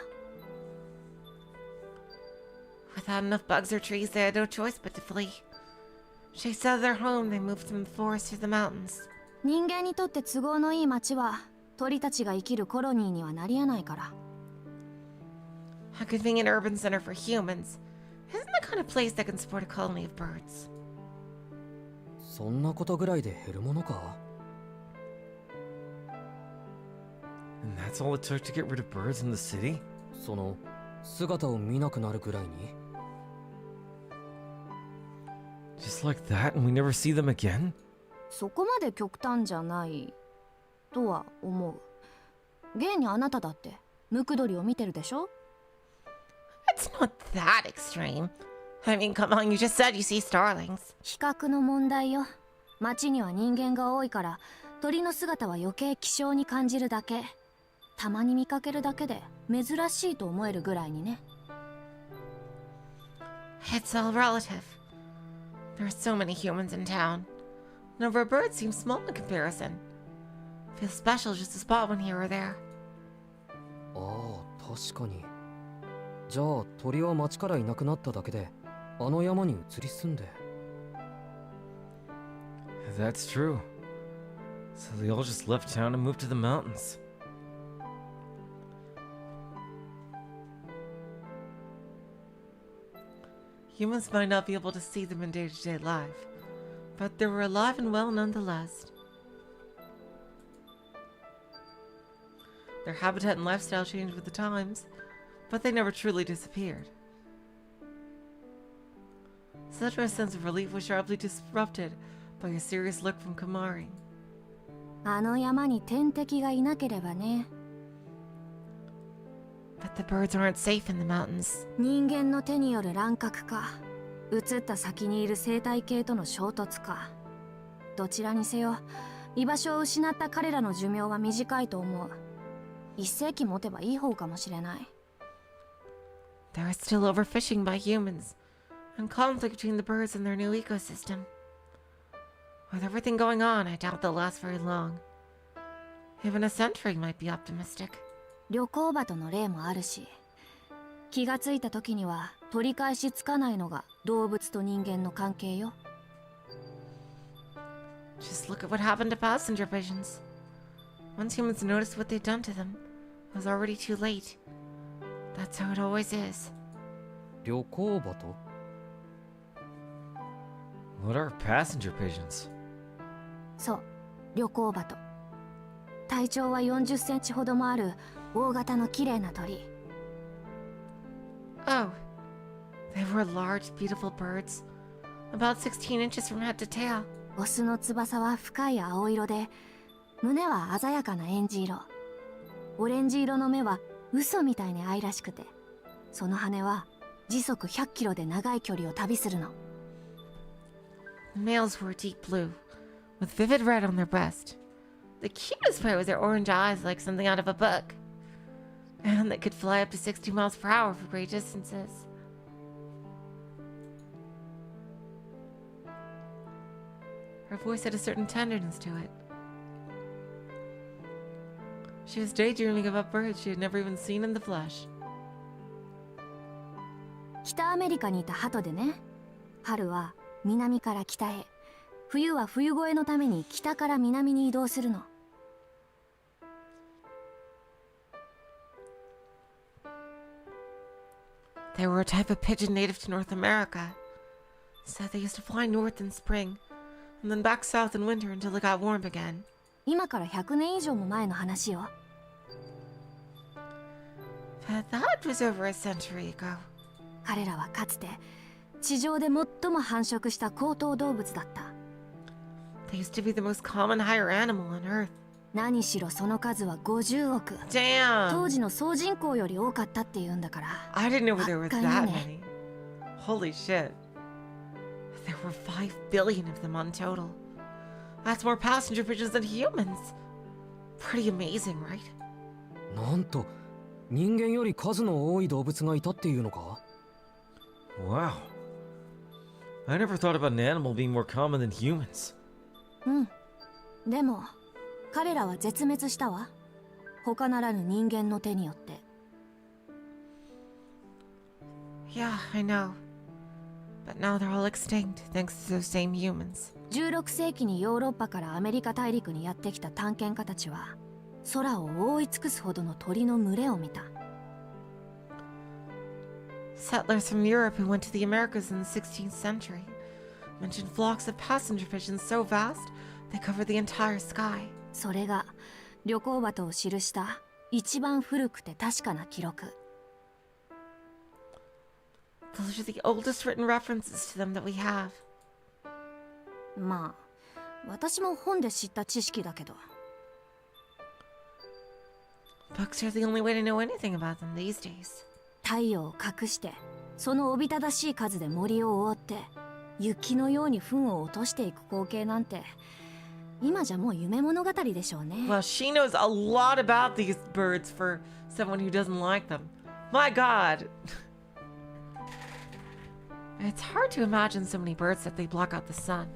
Without enough bugs or trees, they had no choice but to flee. Chased out of their home, they moved from the forest to the mountains. 人間にとって都合のいい町は鳥たちが生きるコロニーにはなり得ないから。A convenient urban center for humans isn't the kind of place that can support a colony of birds. そんなことぐらいで減るものか？ And that's all it took to get rid of birds in the city? その姿を見なくなるぐらいに？ Just like that and we never see them again? そこまで極端じゃないとは思う。現にあなただってムクドリを見てるでしょ？ It's not that extreme. I mean, come on, you just said you see starlings. 比較の問題よ。町には人間が多いから鳥の姿は余計希少に感じるだけ。たまに見かけるだけで珍しいと思えるぐらいにね。 It's all relative. There are so many humans in town. The number of birds seems small in comparison. Feels special just to spot one here or there. ああ、確かに。じゃあ鳥は町からいなくなっただけであの山に移り住んで。 That's true. So they all just left town and moved to the mountains. Humans might not be able to see them in day-to-day life, but they were alive and well nonetheless. Their habitat and lifestyle changed with the times, but they never truly disappeared. Such a sense of relief was sharply disrupted by a serious look from Kamari. あの山に天敵がいなければね。 But the birds aren't safe in the mountains. 人間の手による乱獲か、移った先にいる生態系との衝突か。どちらにせよ、居場所を失った彼らの寿命は短いと思う。一世紀持てばいい方かもしれない。 There is still overfishing by humans, and conflict between the birds and their new ecosystem. With everything going on, I doubt they'll last very long. Even a century might be optimistic. 旅行鳩の例もあるし、気がついた時には取り返しつかないのが動物と人間の関係よ。 Just look at what happened to passenger pigeons. Once humans noticed what they'd done to them, it was already too late. That's how it always is. 旅行鳩？ What are passenger pigeons? そう、旅行鳩。体長は40センチほどもある大型の綺麗な鳥。 Oh, they were large, beautiful birds, about 16 inches from head to tail. オスの翼は深い青色で、胸は鮮やかなエンジ色。オレンジ色の目は嘘みたいに愛らしくて、その羽は時速100キロで長い距離を旅するの。 The males were deep blue, with vivid red on their breast. The cutest part was their orange eyes like something out of a book. And they could fly up to 60 miles per hour for great distances. Her voice had a certain tenderness to it. She was daydreaming about birds she had never even seen in the flesh. 北アメリカにいた鳩でね、春は南から北へ、冬は冬越えのために北から南に移動するの。 They were a type of pigeon native to North America. So they used to fly north in spring, and then back south in winter until it got warm again. 今から100年以上も前の話よ。 But that was over a century ago. 彼らはかつて地上で最も繁殖した高等動物だった。 They used to be the most common higher animal on Earth. 何しろその数は50億。当 Damn. 時の総人口より多かったっていうんだから。 I didn't know there were that バカよね。 many. Holy shit. There were 5 billion of them on total. That's more passenger pigeons than humans. Pretty amazing, right? なんと人間より数の多い動物がいたっていうのか？ Wow. I never thought about an animal being more common than humans. うん。でも彼らは絶滅したわ。他ならぬ人間の手によって。 Yeah, I know. But now they're all extinct thanks to those same humans. 16世紀にヨーロッパからアメリカ大陸にやってきた探検家たちは空を覆い尽くすほどの鳥の群れを見た。 Settlers from Europe who went to the Americas in the 16th century mentioned flocks of passenger pigeons so vast they covered the entire sky. それが旅行鳩を記した一番古くて確かな記録。 Those are the oldest written references to them that we have. まあ私も本で知った知識だけど。 Books are the only way to know anything about them these days. 太陽を隠してそのおびただしい数で森を覆って雪のように糞を落としていく光景なんて今じゃもう夢物語でしょうね。 Well, she knows a lot about these birds for someone who doesn't like them. My god! It's hard to imagine so many birds that they block out the sun.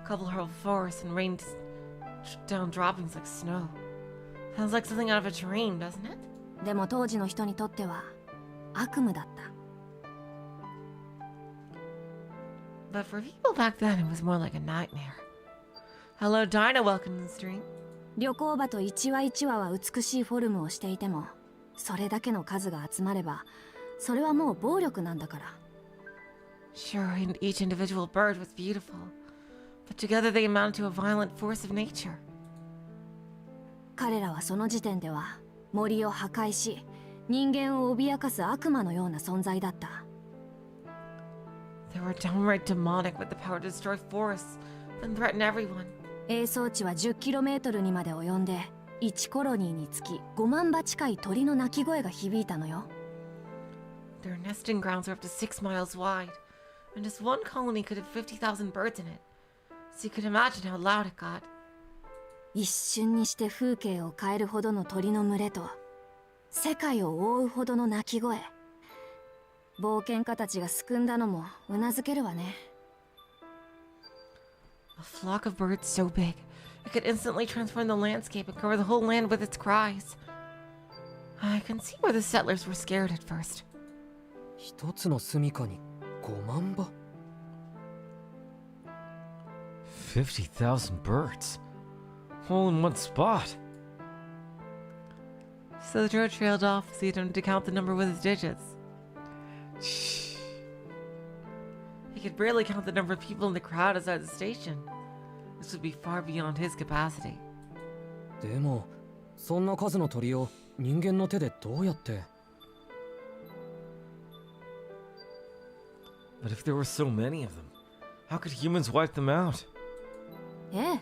Cover whole forests and rain down droppings like snow. Sounds like something out of a dream, doesn't it? でも当時の人にとっては悪夢だった。 But for people back then, it was more like a nightmare. Hello, Dinah. Welcome to the stream. 旅行鳩一羽一羽は美しいフォルムをしていてもそれだけの数が集まればそれはもう暴力なんだから。 Sure, and each individual bird was beautiful, but together they amount to a violent force of nature. 彼らはその時点では森を破壊し人間を脅かす悪魔のような存在だった。 They were downright demonic with the power to destroy forests and threaten everyone. 営巣地は 10km にまで及んで1コロニーにつき5万羽近い鳥の鳴き声が響いたのよ。 Their nesting grounds are up to 6 miles wide, and just one colony could have 50,000 birds in it. So you could imagine how loud it got. 一瞬にして風景を変えるほどの鳥の群れと世界を覆うほどの鳴き声。冒険家たちが救んだのもうなずけるわね。 A flock of birds so big, it could instantly transform the landscape and cover the whole land with its cries. I can see where the settlers were scared at first. 一つの住処に5万羽。 50,000 birds. All in one spot. Soujirouu trailed off as he attempted to count the number with his digits. He could barely count the number of people in the crowd outside the station. This would be far beyond his capacity. でもそんな数の鳥を人間の手でどうやって？ But if there were so many of them, how could humans wipe them out? ええ、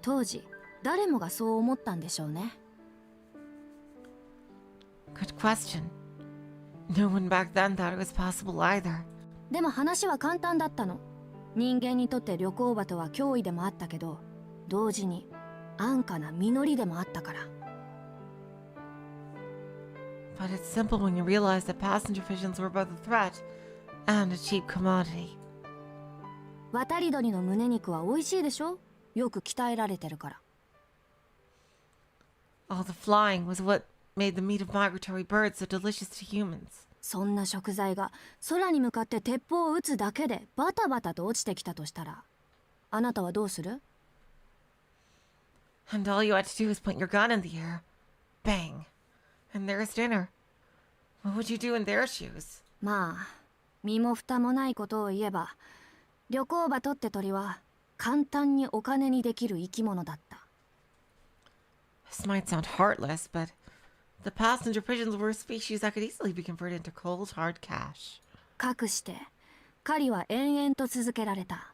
当時誰もがそう思ったんでしょうね。 Good question. No one back then thought it was possible either. でも話は簡単だったの。人間にとって旅行鳩は脅威でもあったけど同時に安価な実りでもあったから。 But it's simple when you realize that passenger pigeons were both a threat and a cheap commodity. 渡り鳥の胸肉は美味しいでしょ？よく鍛えられてるから。 All the flying was what made the meat of migratory birds so delicious to humans. そんな食材が空に向かって鉄砲を撃つだけでバタバタと落ちてきたとしたらあなたはどうする？ And all you had to do was point your gun in the air. Bang. And there's dinner. What would you do in their shoes? まあ身も蓋もないことを言えば旅行鳩って鳥は簡単にお金にできる生き物だった。 This might sound heartless, but the passenger pigeons were a species that could easily be converted into cold, hard cash. かくして狩りは延々と続けられた。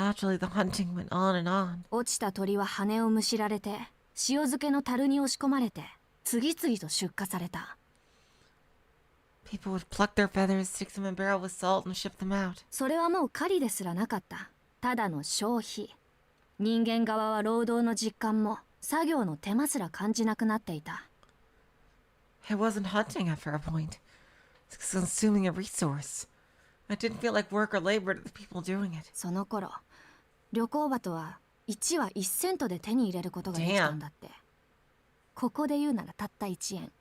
Naturally, the hunting went on and on. 落ちた鳥は羽をむしられて塩漬けの樽に押し込まれて次々と出荷された。 People would pluck their feathers, stick them in a barrel with salt, and ship them out. それはもう狩りですらなかった。ただの消費。人間側は労働の実感も作業の手間すら感じなくなっていた。 It wasn't hunting after a point. It's consuming a resource. It didn't feel like work or labor to the people doing it. その頃、旅行鳩は1羽1セントで手に入れることができたんだって。ここで言うならたった1円。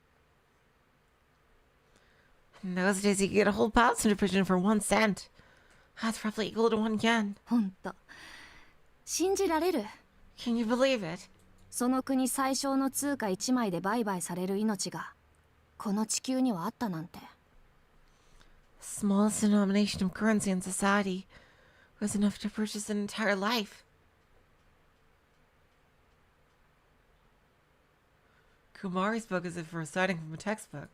In those days, you could get a whole passenger pigeon for 1 cent. That's roughly equal to 1 yen. ほんと。信じられる？ Can you believe it? その国最小の通貨1枚で売買される命がこの地球にはあったなんて。 The smallest denomination of currency in society was enough to purchase an entire life. Kumari spoke as if reciting from a textbook.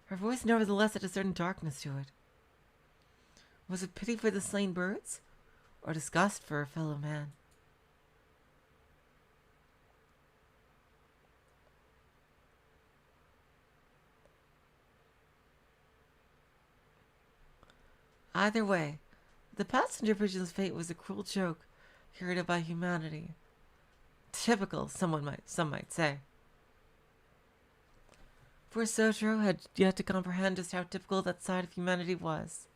Her voice nevertheless had a certain darkness to it. Was it pity for the slain birds, or disgust for her fellow man? Either way, the passenger pigeon's fate was a cruel joke carried out by humanity. Typical, some might say. For Soujirouu had yet to comprehend just how typical that side of humanity was.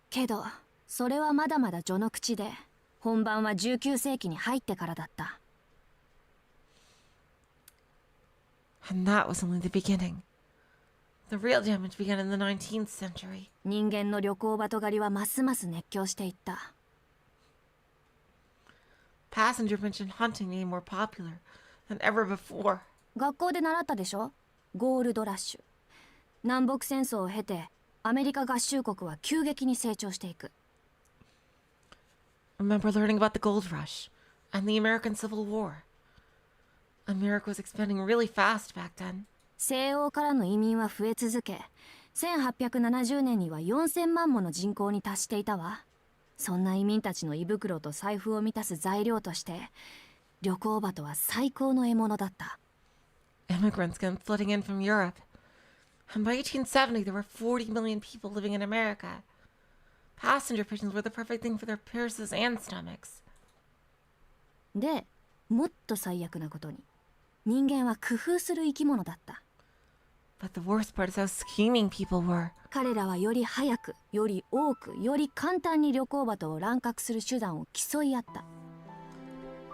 けど、それはまだまだ序の口で、本番は19世紀に入ってからだった。 And that was only the beginning. The real damage began in the 19th century. 人間の旅行鳩狩りはますます熱狂していった。 Passenger pigeon hunting became more popular than ever before. 学校で習ったでしょ？ゴールドラッシュ。南北戦争を経て、アメリカ合衆国は急激に成長していく。 Remember learning about the gold rush and the American Civil War. America was expanding really fast back then. 西欧からの移民は増え続け、1870年には4000万もの人口に達していたわ。そんな移民たちの胃袋と財布を満たす材料として、旅行鳩は最高の獲物だった。 Immigrants came flooding in from Europe. And by 1870, there were 40 million people living in America. Passenger pigeons were the perfect thing for their purses and stomachs. で、もっと最悪なことに、人間は工夫する生き物だった。 But the worst part is how scheming people were. 彼らはより早く、より多く、より簡単に旅行鳩を乱獲する手段を競い合った。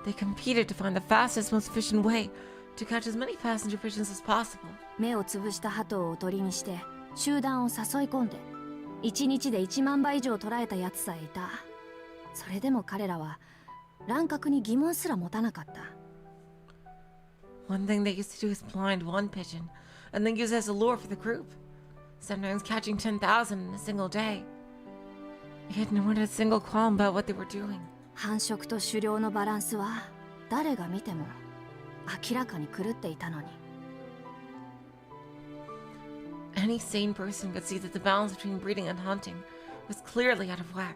They competed to find the fastest, most efficient way to catch as many passenger pigeons as possible. 目をつぶした鳩をおとりにして集団を誘い込んで1日で1万羽以上捕らえたやつさえいた。それでも彼らは乱獲に疑問すら持たなかった。 One thing they used to do is blind one pigeon and then use it as a lure for the group, sometimes catching 10,000 in a single day. Yet no one had a single qualm about what they were doing. 繁殖と狩猟のバランスは誰が見ても明らかに狂っていたのに。 Any sane person could see that the balance between breeding and hunting was clearly out of whack.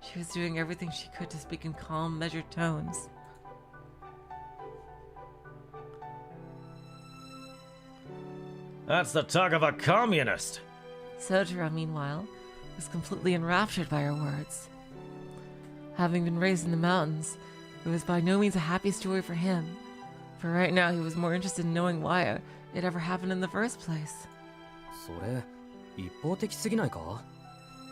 She was doing everything she could to speak in calm, measured tones. That's the talk of a communist. Soujirouu, meanwhile, was completely enraptured by her words. Having been raised in the mountains, it was by no means a happy story for him. For right now, he was more interested in knowing why it ever happened in the first place. それ一方的すぎないか？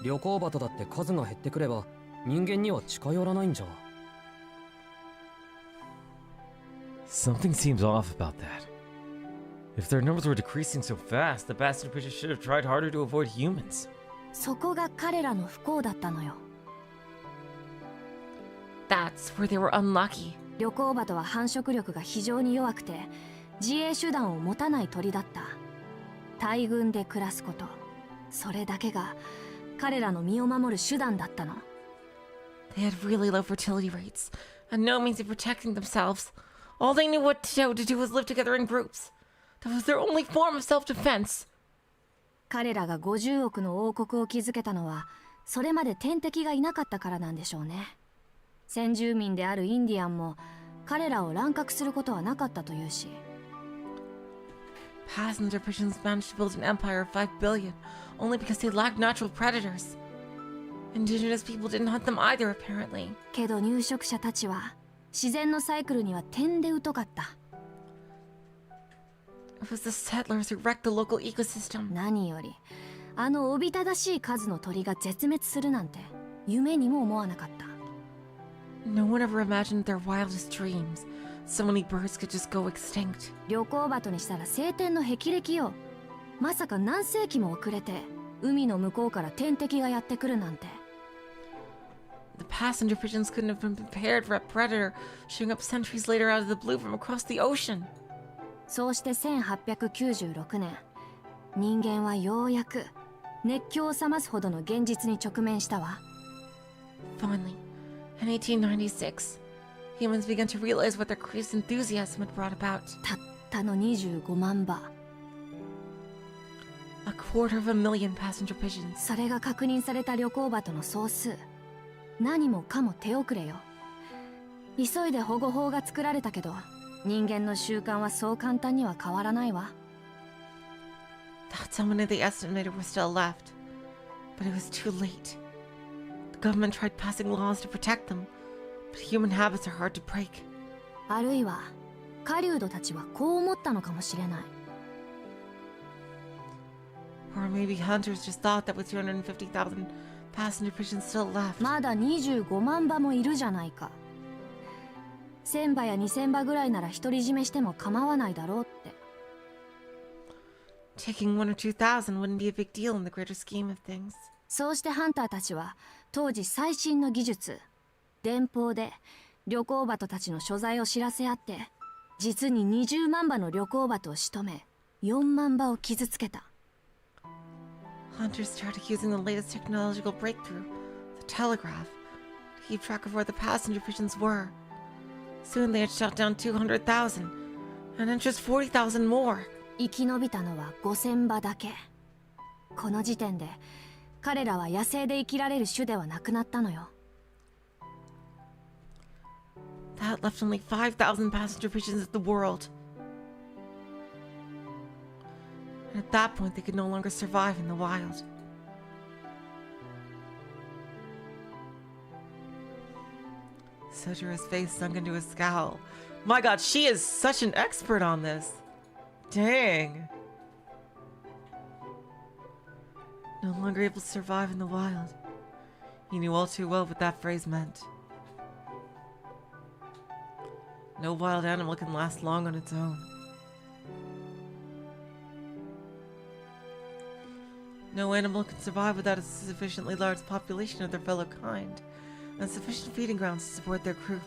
旅行鳩だって数が減ってくれば人間には近寄らないんじゃ。 Something seems off about that. If their numbers were decreasing so fast, the passenger pigeons should have tried harder to avoid humans. そこが彼らの不幸だったのよ。 That's where they were unlucky. 旅行鳩は繁殖力が非常に弱くて自衛手段を持たない鳥だった。大群で暮らすこと、それだけが彼らの身を守る手段だったの。 They had really low fertility rates, and no means of protecting themselves. All they knew what to do was live together in groups. That was their only form of self-defense. 彼らが50億の王国を築けたのはそれまで天敵がいなかったからなんでしょうね。先住民であるインディアンも彼らを乱獲することはなかったというし。Passenger pigeons managed to build an empire of 5 billion only because they lacked natural predators. Indigenous people didn't hunt them either, apparently. けど入植者たちは自然のサイクルには点で疎かった。It was the settlers who wrecked the local ecosystem. 何よりあのおびただしい数の鳥が絶滅するなんて夢にも思わなかった。No one ever imagined their wildest dreams. So many birds could just go extinct. 旅行鳩にしたら晴天の霹靂よ。まさか何世紀も遅れて海の向こうから天敵がやってくるなんて。The passenger pigeons couldn't have been prepared for a predator showing up centuries later out of the blue from across the ocean. そうして1896年、人間はようやく熱狂を冷ますほどの現実に直面したわ。Finally, in 1896, humans began to realize what their crazed enthusiasm had brought about. たったの25万羽。A quarter of a million passenger pigeons. それが確認された旅行鳩の総数。何もかも手遅れよ。急いで保護法が作られたけど、人間の習慣はそう簡単には変わらないわ。That's how many they estimated were still left. But it was too late. The government tried passing laws to protect them, but human habits are hard to break. あるいは狩人たちはこう思ったのかもしれない。Or maybe hunters just thought that with 250,000 passenger pigeons still left. まだ25万羽もいるじゃないか。1000羽や2000羽ぐらいなら独り占めしても構わないだろうって。Taking 1 or 2,000 wouldn't be a big deal in the greater scheme of things. そうしてハンターたちは当時最新の技術、電報で旅行鳩たちの所在を知らせ合って、実に20万羽の旅行鳩を仕留め、4万羽を傷つけた。Hunters started using the latest technological breakthrough, the telegraph, to keep track of where the passenger pigeons were. Soon they had shot down 200,000, and then just 40,000 more. 生き延びたのは5000羽だけ。この時点で彼らは野生で生きられる種ではなくなったのよ。That left only 5,000 passenger pigeons of the world. And at that point, they could no longer survive in the wild. Sojirou's face sunk into a scowl. My god, she is such an expert on this. Dang. No longer able to survive in the wild. He knew all too well what that phrase meant. No wild animal can last long on its own. No animal can survive without a sufficiently large population of their fellow kind, and sufficient feeding grounds to support their group.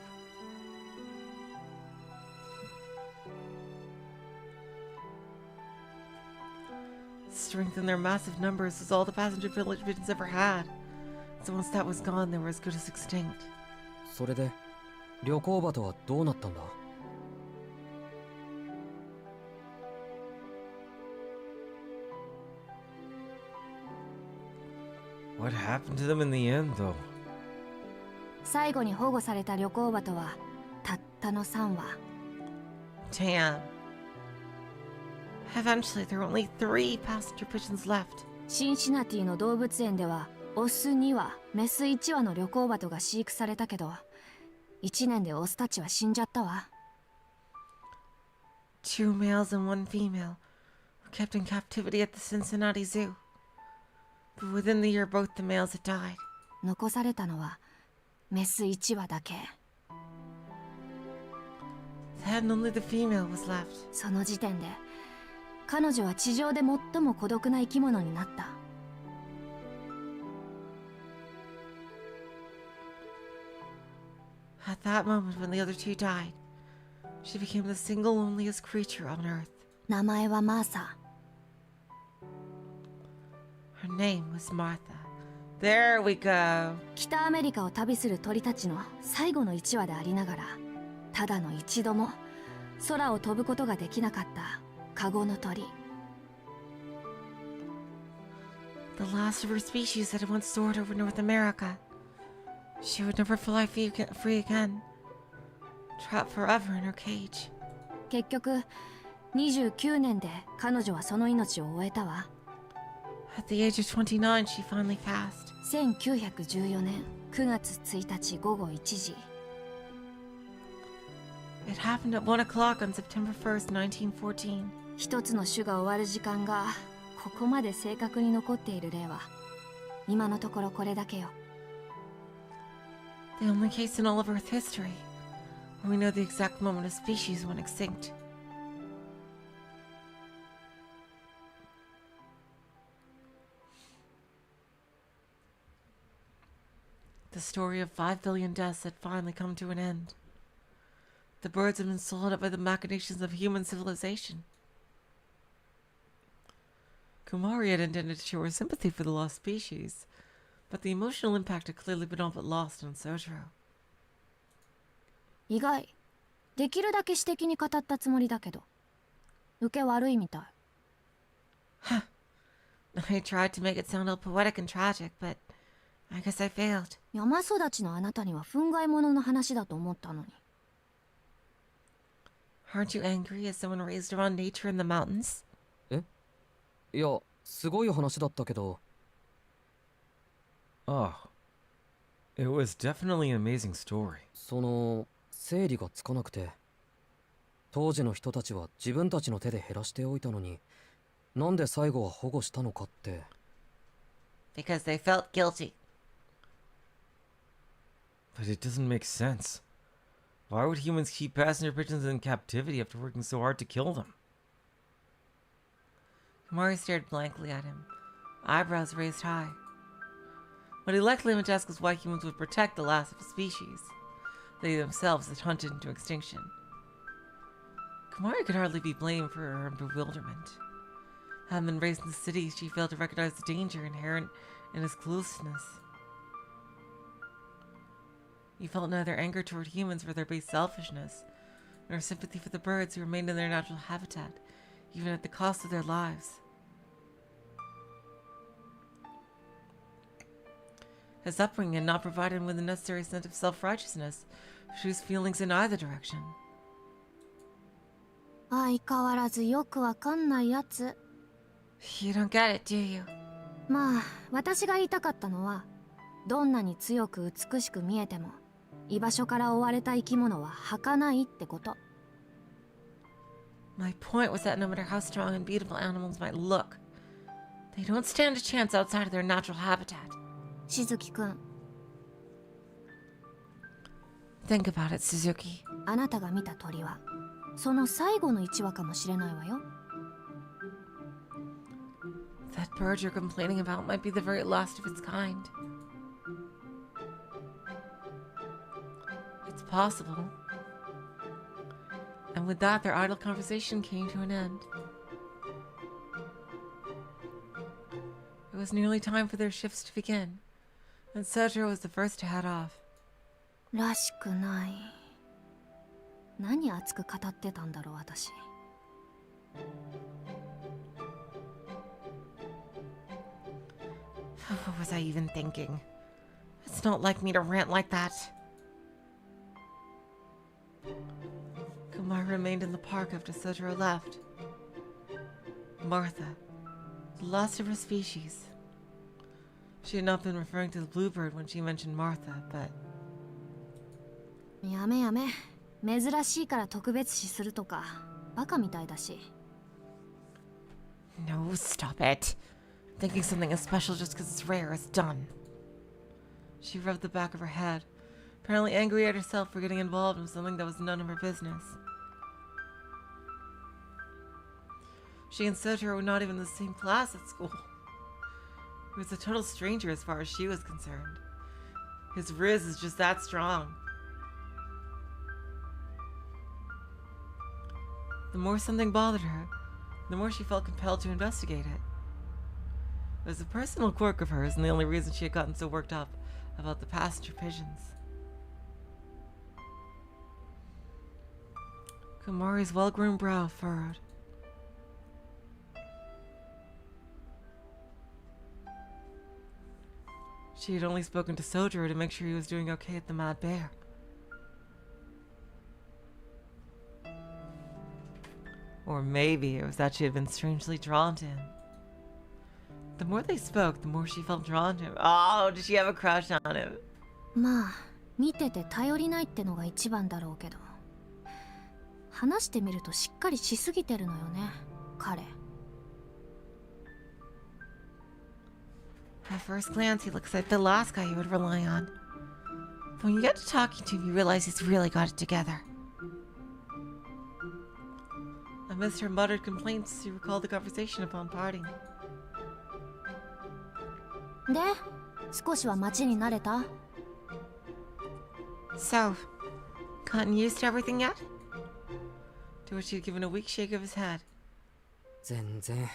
Strength in their massive numbers was all the passenger village pigeons ever had. So once that was gone, they were as good as extinct. それで旅行鳩はどうなったんだ？ What happened to them in the end, though? 最後に保護された旅行鳩はたったの3羽。Damn. Eventually, there were only 3 passenger pigeons left. シンシナティの動物園ではオス2羽、メス1羽の旅行鳩が飼育されたけど、1年でオスたちは死んじゃったわ。2 males and 1 female were kept in captivity at the Cincinnati Zoo. But within the year, both the males had died. 残されたのはメス1羽だけ。Then only the female was left. その時点で彼女は地上で最も孤独な生き物になった。At that moment, when the other 2 died, she became the single loneliest creature on Earth. 名前はマーサ。 Her name was Martha. There we go. 北アメリカを旅する鳥たちの最後の1羽でありながら、ただの一度も空を飛ぶことができなかったカゴの鳥。 The last of her species that had once soared over North America. She would never fly free again. Trapped forever in her cage. 結局29年で彼女はその命を終えたわ。 At the age of 29, she finally passed. 1914年9月1日午後1時。 It happened at 1 o'clock on September 1st, 1914. 一つの種が終わる時間がここまで正確に残っている例は今のところこれだけよ。 The only case in all of Earth history where we know the exact moment a species went extinct. The story of 5 billion deaths had finally come to an end. The birds had been swallowed up by the machinations of human civilization. Kumari had intended to show her sympathy for the lost species, but the emotional impact had clearly been all but lost on Soujirouu. 意外。できるだけ詩的に語ったつもりだけど受け悪いみたい。 I tried to make it sound all poetic and tragic, but I guess I failed. 山育ちのあなたには憤慨者の話だと思ったのに。 Aren't you angry as someone raised around nature in the mountains? いや、すごい話だったけど。 Oh. It was definitely an amazing story. その整理がつかなくて。当時の人たちは自分たちの手で減らしておいたのに、なんで最後は保護したのかって。 Because they felt guilty. But it doesn't make sense. Why would humans keep passenger pigeons in captivity after working so hard to kill them? Kumari stared blankly at him, eyebrows raised high. What he likely meant to ask was why humans would protect the last of a species they themselves had hunted into extinction. Kumari could hardly be blamed for her bewilderment. Having been raised in the city, she failed to recognize the danger inherent in his closeness. He felt neither anger toward humans for their base selfishness, nor sympathy for the birds who remained in their natural habitat, even at the cost of their lives. His upbringing had not provided him with the necessary sense of self-righteousness to choose feelings in either direction. 相変わらずよくわかんないやつ。 You don't get it, do you? まあ私が言いたかったのはどんなに強く美しく見えても居場所から追われた生き物は儚いってこと。 My point was that no matter how strong and beautiful animals might look, they don't stand a chance outside of their natural habitat. しずきくん、 Think about it, Suzuki. あなたが見た鳥はその最後の一羽かもしれないわよ。 That bird you're complaining about might be the very last of its kind. It's possible. And with that, their idle conversation came to an end. It was nearly time for their shifts to begin, and Soujirouu was the first to head off. らしくない。何熱く語ってたんだろう私。 What was I even thinking? It's not like me to rant like that. Kumar remained in the park after Soujirouu left. Martha, the last of her species. She had not been referring to the bluebird when she mentioned Martha, but やめやめ。珍しいから特別視するとかバカみたいだし。 no, stop it. Thinking something is special just because it's rare is done. She rubbed the back of her head, apparently angry at herself for getting involved in something that was none of her business. She and Soujirouu were not even in the same class at school. He was a total stranger as far as she was concerned. His riz is just that strong. The more something bothered her, the more she felt compelled to investigate it. It was a personal quirk of hers and the only reason she had gotten so worked up about the passenger pigeons. Kumari's well-groomed brow furrowed. She had only spoken to Soujirouu to make sure he was doing okay at the Mad Bear. Or maybe it was that she had been strangely drawn to him. The more they spoke, the more she felt drawn to him. Oh, did she have a crush on him? まあ見てて頼りないってのが一番だろうけど、話してみるとしっかりしすぎてるのよね、彼。At first glance, he looks like the last guy you would rely on. But when you get to talking to him, you realize he's really got it together. Amidst her muttered complaints, she recalled the conversation upon parting. で、少しは街に慣れた？ So, gotten used to everything yet? To which he had given a weak shake of his head. 全然。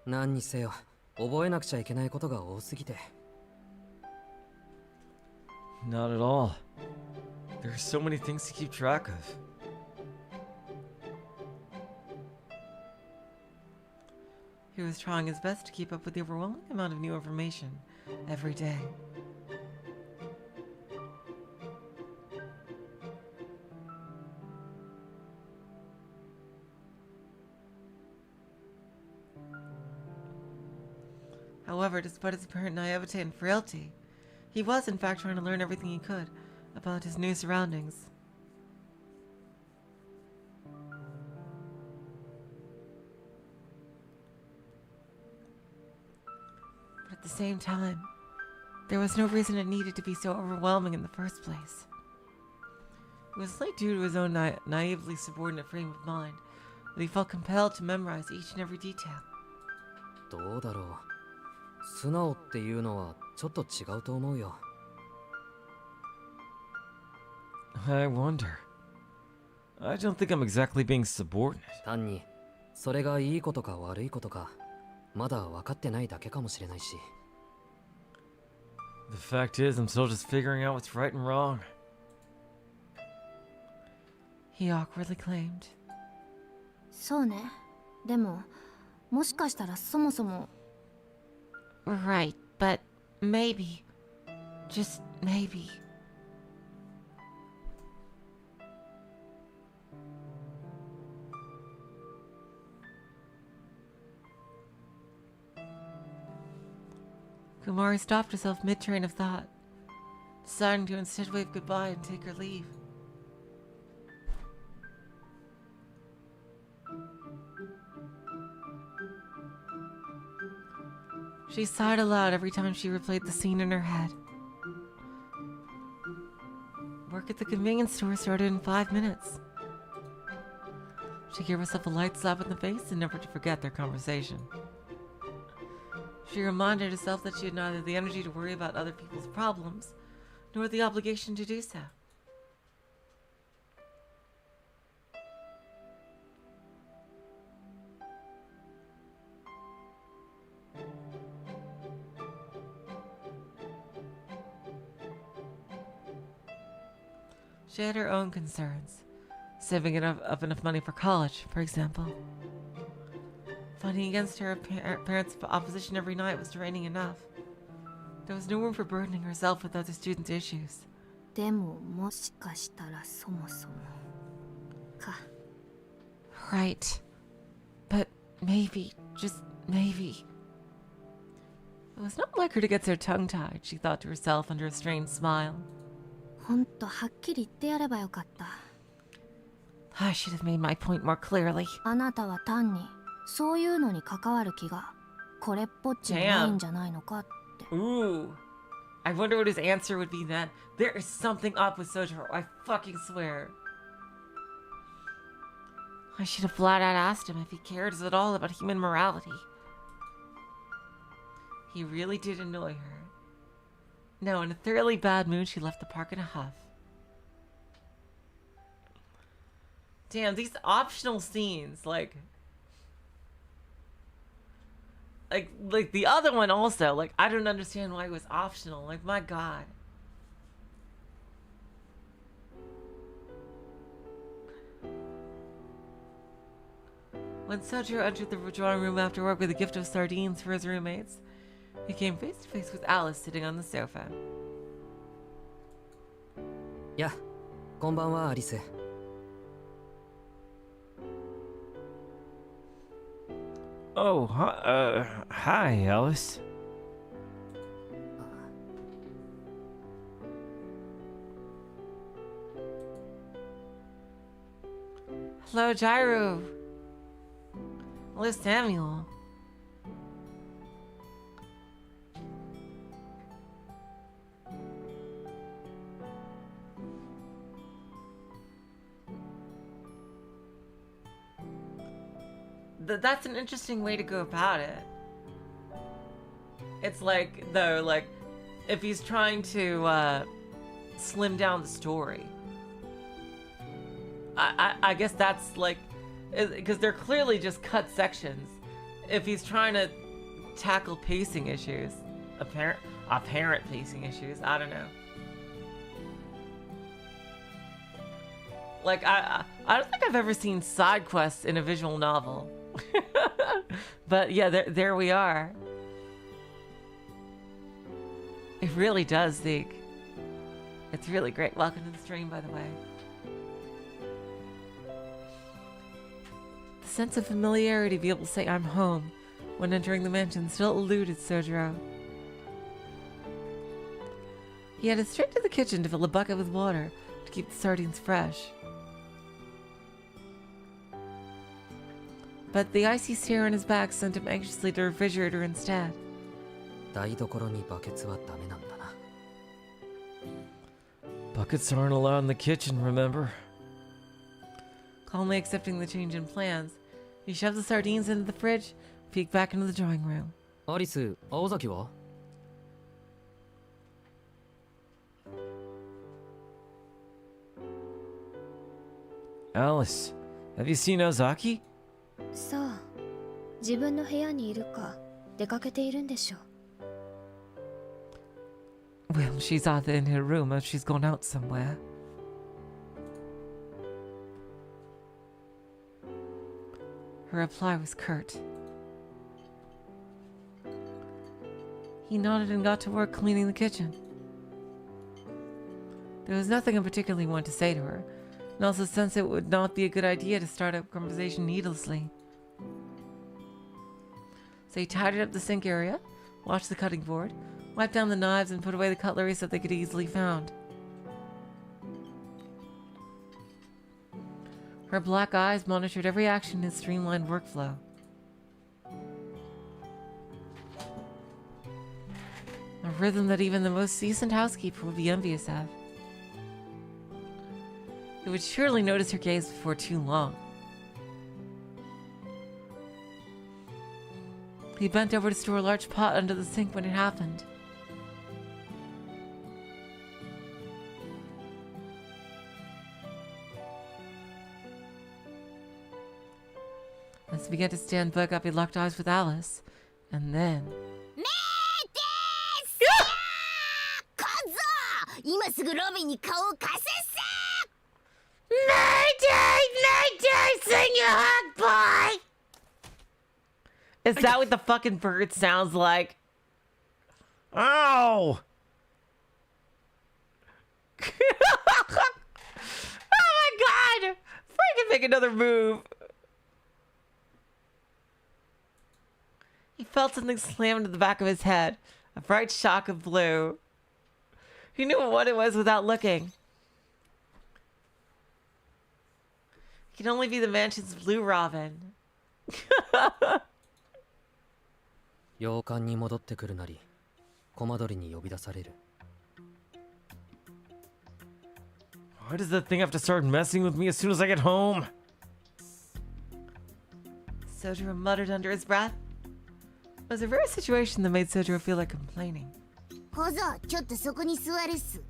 何にせよ、覚えなくちゃいけないことが多すぎて。Not at all. There are so many things to keep track of. He was trying his best to keep up with the overwhelming amount of new information every day. However, despite his apparent naivete and frailty, he was in fact trying to learn everything he could about his new surroundings. But at the same time, there was no reason it needed to be so overwhelming in the first place. It was only due to his own naively subordinate frame of mind that he felt compelled to memorize each and every detail. どうだろう。素直っていうのはちょっと違うと思うよ。I wonder. I don't think I'm exactly being subordinate. 単にそれがいいことか悪いことかまだ分かってないだけかもしれないし。The fact is, I'm still just figuring out what's right and wrong. He awkwardly claimed. そうね。でも、もしかしたらそもそも。 Right, but maybe. Just maybe. Kumari stopped herself mid-train of thought, deciding to instead wave goodbye and take her leave. She sighed aloud every time she replayed the scene in her head. Work at the convenience store started in 5 minutes. She gave herself a light slap in the face and never to forget their conversation. She reminded herself that she had neither the energy to worry about other people's problems, nor the obligation to do so. She had her own concerns, saving up enough money for college, for example. Fighting against her parents' opposition every night was draining enough. There was no room for burdening herself with other students' issues. でも、もしかしたらそもそも。か。 Right. But maybe, just maybe. It was not like her to get so tongue-tied, she thought to herself under a strained smile. ほんとはっきり言ってやればよかった。 I should have made my point more clearly. あなたは単にそういうのに関わる気がこれっぽっちもないんじゃないのかって。 Ooh. I wonder what his answer would be then. There is something up with Soujirouu, I fucking swear. I should have flat out asked him if he cared at all about human morality. He really did annoy her. No, in a thoroughly bad mood, she left the park in a huff. Damn, these optional scenes, like the other one also, like, I don't understand why it was optional. Like, my god. When Soujirouu entered the drawing room after work with a gift of sardines for his roommates, He came face to face with Alice sitting on the sofa. や、こんばんはアリス。Oh, hi, Alice. Hello, Jirou. Hello, Samuel. That's an interesting way to go about it. It's like, though, like, if he's trying to slim down the story, I guess that's like, because they're clearly just cut sections. If he's trying to tackle pacing issues, apparent pacing issues, I don't know. Like, I don't think I've ever seen side quests in a visual novel. But yeah, there we are. It really does, Zeke. It's really great. Welcome to the stream, by the way. The sense of familiarity to be able to say I'm home when entering the mansion still eluded Soujirouu. He headed straight to the kitchen to fill a bucket with water to keep the sardines fresh. But the icy stare on his back sent him anxiously to the refrigerator instead. 台所にバケツはダメなんだな。Buckets aren't allowed in the kitchen, remember? Calmly accepting the change in plans, he shoved the sardines into the fridge, peeked back into the drawing room. アリス、青崎は？ Alice, have you seen Ozaki? さあ、自分の部屋にいるか出かけているんでしょう。 Well, she's either in her room or she's gone out somewhere. Her reply was curt. He nodded and got to work cleaning the kitchen. There was nothing in particular he wanted to say to her, and also sensed it would not be a good idea to start a conversation needlessly. So he tidied up the sink area, washed the cutting board, wiped down the knives, and put away the cutlery so they could easily found. Her black eyes monitored every action in his streamlined workflow. A rhythm that even the most seasoned housekeeper would be envious of. He would surely notice her gaze before too long. He bent over to store a large pot under the sink when it happened. As he began to stand back up, he locked eyes with Alice, and then... 今すぐロビンに顔を貸せっさ Mayday! Sing your hug, boy! Is that what the fucking bird sounds like? Ow! Oh my god! Freaking make another move! He felt something slam into the back of his head. A bright shock of blue. He knew what it was without looking. It can only be the mansion's blue robin. 洋館に戻ってくるなり、コマ取りに呼び出される。 Why does that thing have to start messing with me as soon as I get home? Soujirouu muttered under his breath. It was a rare situation that made Soujirouu feel like complaining. 小僧、ちょっとそこに座るっす。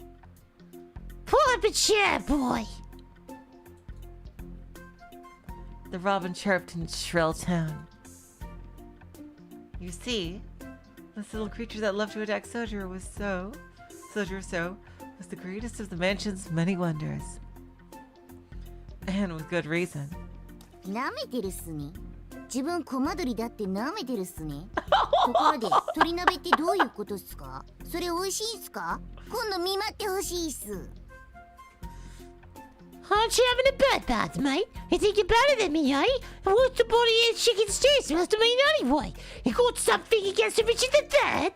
Pull up a chair, boy! The robin chirped in its shrill tone. You see, this little creature that loved to attack Soujirouu was the greatest of the mansion's many wonders. And with good reason. 舐めてるっすに。自分コマドリだって舐めてるっすね。ところで鶏鍋ってどういうことっすか？それ美味しいんすか？今度見舞ってほしいっす。 Aren't you having a bird bath, mate? You think you're better than me, eh? And what's the body of chicken's taste supposed to mean anyway? You got something against Richard the Third?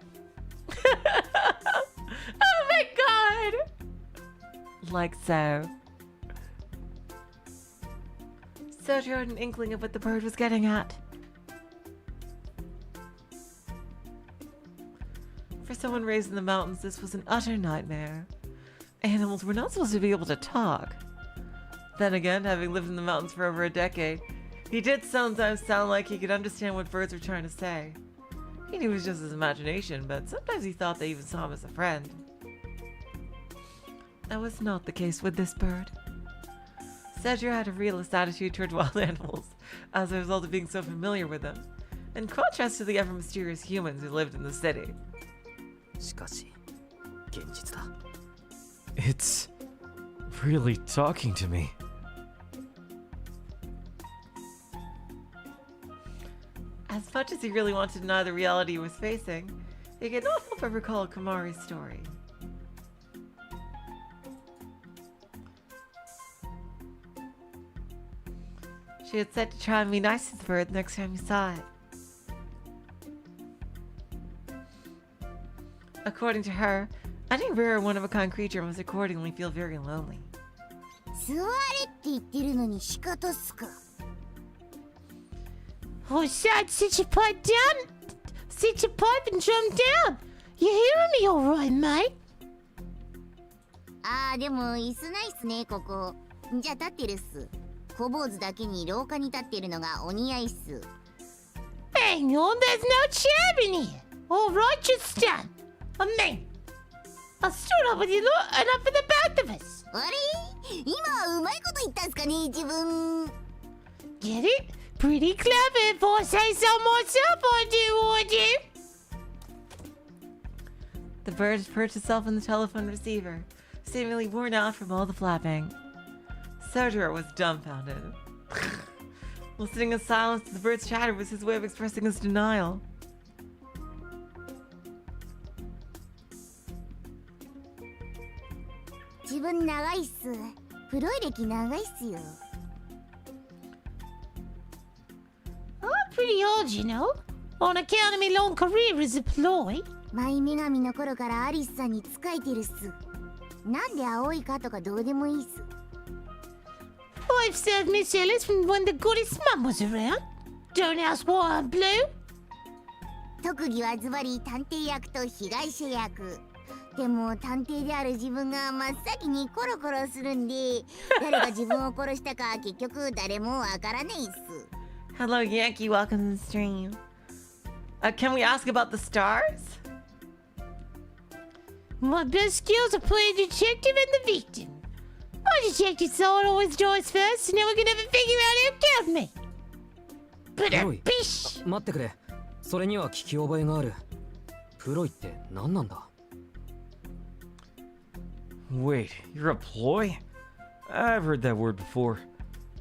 Oh my god! Like so. Soujirouu had an inkling of what the bird was getting at. For someone raised in the mountains, this was an utter nightmare. Animals were not supposed to be able to talk. Then again, having lived in the mountains for over a decade, he did sometimes sound like he could understand what birds were trying to say. He knew it was just his imagination, but sometimes he thought they even saw him as a friend. That was not the case with this bird. Soujirouu had a realist attitude toward wild animals as a result of being so familiar with them, in contrast to the ever-mysterious humans who lived in the city. しかし現実だ。 It's really talking to me. As much as he really wanted to deny the reality he was facing, he could not help but recall Kamari's story. She had said to try and be nice to the bird next time you saw it. According to her, any rare one-of-a-kind creature must accordingly feel very lonely. 座れって言ってるのに仕方っすか？ Oh, sad, sit your pipe down. Sit your pipe and jump down. You hearing me all right, mate? あーでも椅子ないっすねここ。じゃあ立ってるっす。小坊主だけに廊下に立ってるのがお似合いっす。 Hang on, there's no chair in here. All right, just stand. I mean, I stood up with you lot, enough for the both of us. あれ？今はうまいこと言ったんすかね自分。 Get it? Pretty clever if I say so myself, I do, I do. The bird perched itself on the telephone receiver, seemingly worn out from all the flapping. Soujirouu was dumbfounded. Listening in silence to the bird's chatter was his way of expressing his denial. 自分長いっす。プロイ歴長いっすよ。 I'm pretty old, you know, on account of my long career as a ploy. マイ女神の頃からアリスさんに仕えてるっす。なんで青いかとかどうでもいいっす。 I've served Miss Ellis from when the goddess mum was around. Don't ask why I'm blue. 特技はズバリ探偵役と被害者役。でも探偵である自分が真っ先にコロコロするんで、誰が自分を殺したか結局誰もわからないっす。 Hello, Yankee. Welcome to the stream. Can we ask about the stars? My best skills are playing detective and the victim. My detective side always dies first, so now we're gonna have a figure out who killed me. But a プロイ bish! 待ってくれ。それには聞き覚えがある。プロイって何なんだ？ Wait, you're a ploy? I've heard that word before.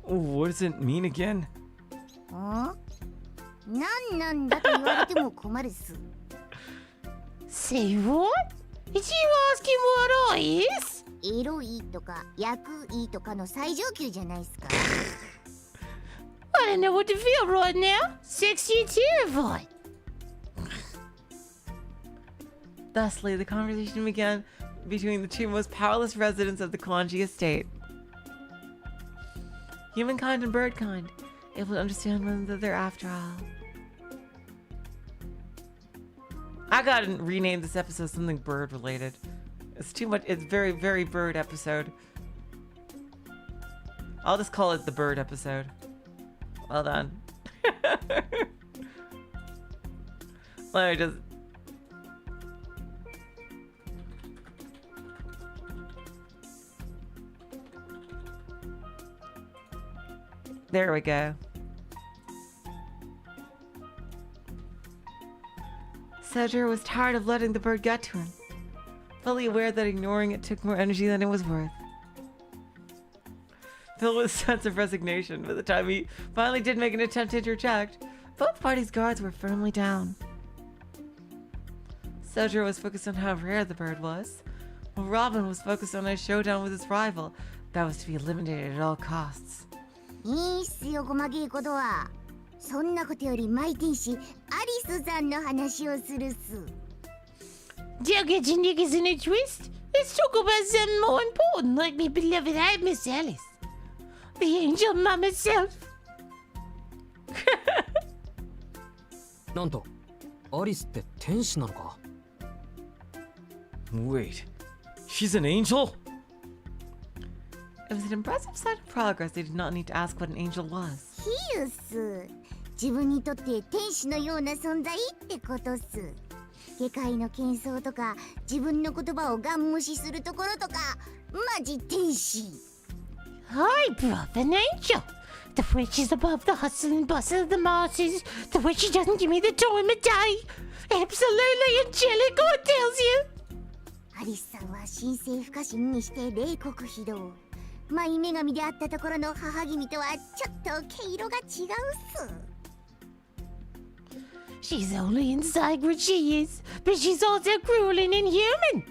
What does it mean again? なんなんだと言われても困るっす。 Say what? Is you asking what I is? エロいとか役いいとかの最上級じゃないっすか。 I don't know what to feel right now. Sexy and terrified. Thusly, the conversation began between the two most powerless residents of the Kwanji estate. Humankind and birdkind, able to understand one another after all. I gotta rename this episode something bird related. It's too much. It's very, very bird episode. I'll just call it the bird episode. Well done. Let me just. There we go. Soujirouu was tired of letting the bird get to him, fully aware that ignoring it took more energy than it was worth. filled with a sense of resignation by the time he finally did make an attempt to interject. Both parties' guards were firmly down. Soujirouu was focused on how rare the bird was, while Robin was focused on a showdown with his rival that was to be eliminated at all costs. いいっすよ細けいことは。そんなことよりマイ天使アリスさんの話をするっす。 Don't get your niggas in a twist. Let's talk about something more important, like me beloved aunt Miss Alice, the angel mom herself. なんとアリスって天使なのか？ Wait, she's an angel? It was an impressive sign of progress. They did not need to ask what an angel was. ヒユっす。自分にとって天使のような存在ってことっす。下界の喧騒とか自分の言葉をガン無視するところとかマジ天使。 Hi, brother, an angel. The witch is above the hustle and bustle of the masses. The witch who doesn't give me the time of day. Absolutely angelic, I tells you. アリスさんは神聖不可侵にして冷酷非道。マイ女神であったところの母君とはちょっと毛色が違うっす。 She's only inside what she is, but she's also cruel and inhuman.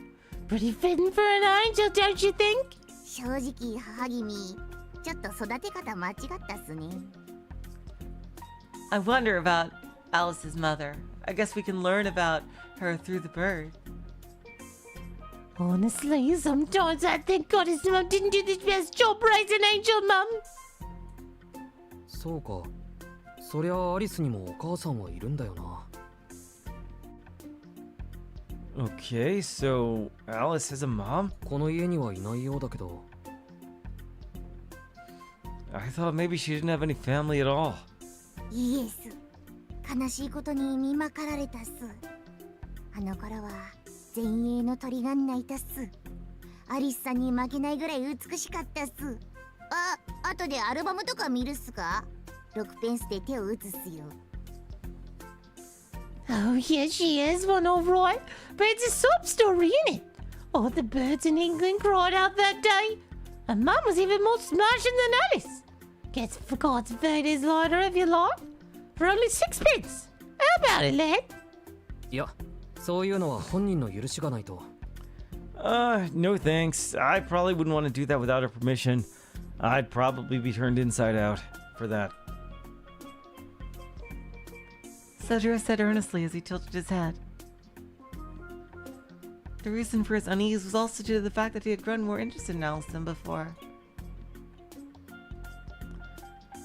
Pretty fitting for an angel, don't you think? 正直母君ちょっと育て方間違ったっすね。 I wonder about Alice's mother. I guess we can learn about her through the bird. Honestly, sometimes I think Goddess Mom didn't do the best job raising Angel Mom. そうか。そりゃアリスにもお母さんはいるんだよな。 Okay, so Alice has a mom? この家にはいないようだけど。 I thought maybe she didn't have any family at all. イエス。悲しいことに見まかられたっす。あの頃は前衛の鳥が鳴いたっす。アリスさんに負けないぐらい美しかったっす。あとでアルバムとか見るっすか？6ペンスで手を打つっすよ。 Oh, yeah, she is one, all right. But it's a sob story, isn't it? All the birds in England cried out that day. And Mum was even more smashing than Alice. Gets for God's Vader's lighter if you like. For only 6 pence. How about it, lad? いや、そういうのは本人の許しがないと。 No thanks. I probably wouldn't want to do that without her permission. I'd probably be turned inside out for that. Soujirouu said earnestly as he tilted his head. The reason for his unease was also due to the fact that he had grown more interested in Alice than before.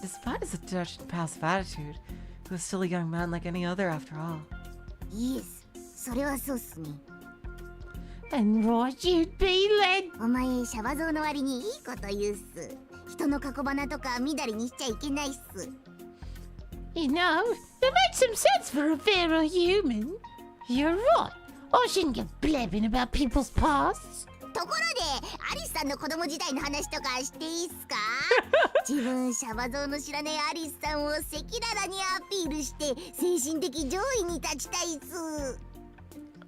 Despite his detached and passive attitude, he was still a young man like any other after all. イエス。それはそうっすね。 And right you'd be, lad. お前シャバ像の割にいいこと言うっす。人の過去花とかみだりにしちゃいけないっす。 You know, that makes some sense for a fairer human. You're right. I shouldn't get blabbing about people's pasts. ところでアリスさんの子供時代の話とかしていいっすか？自分シャバ像の知らないアリスさんを赤裸々にアピールして精神的上位に立ちたいっす。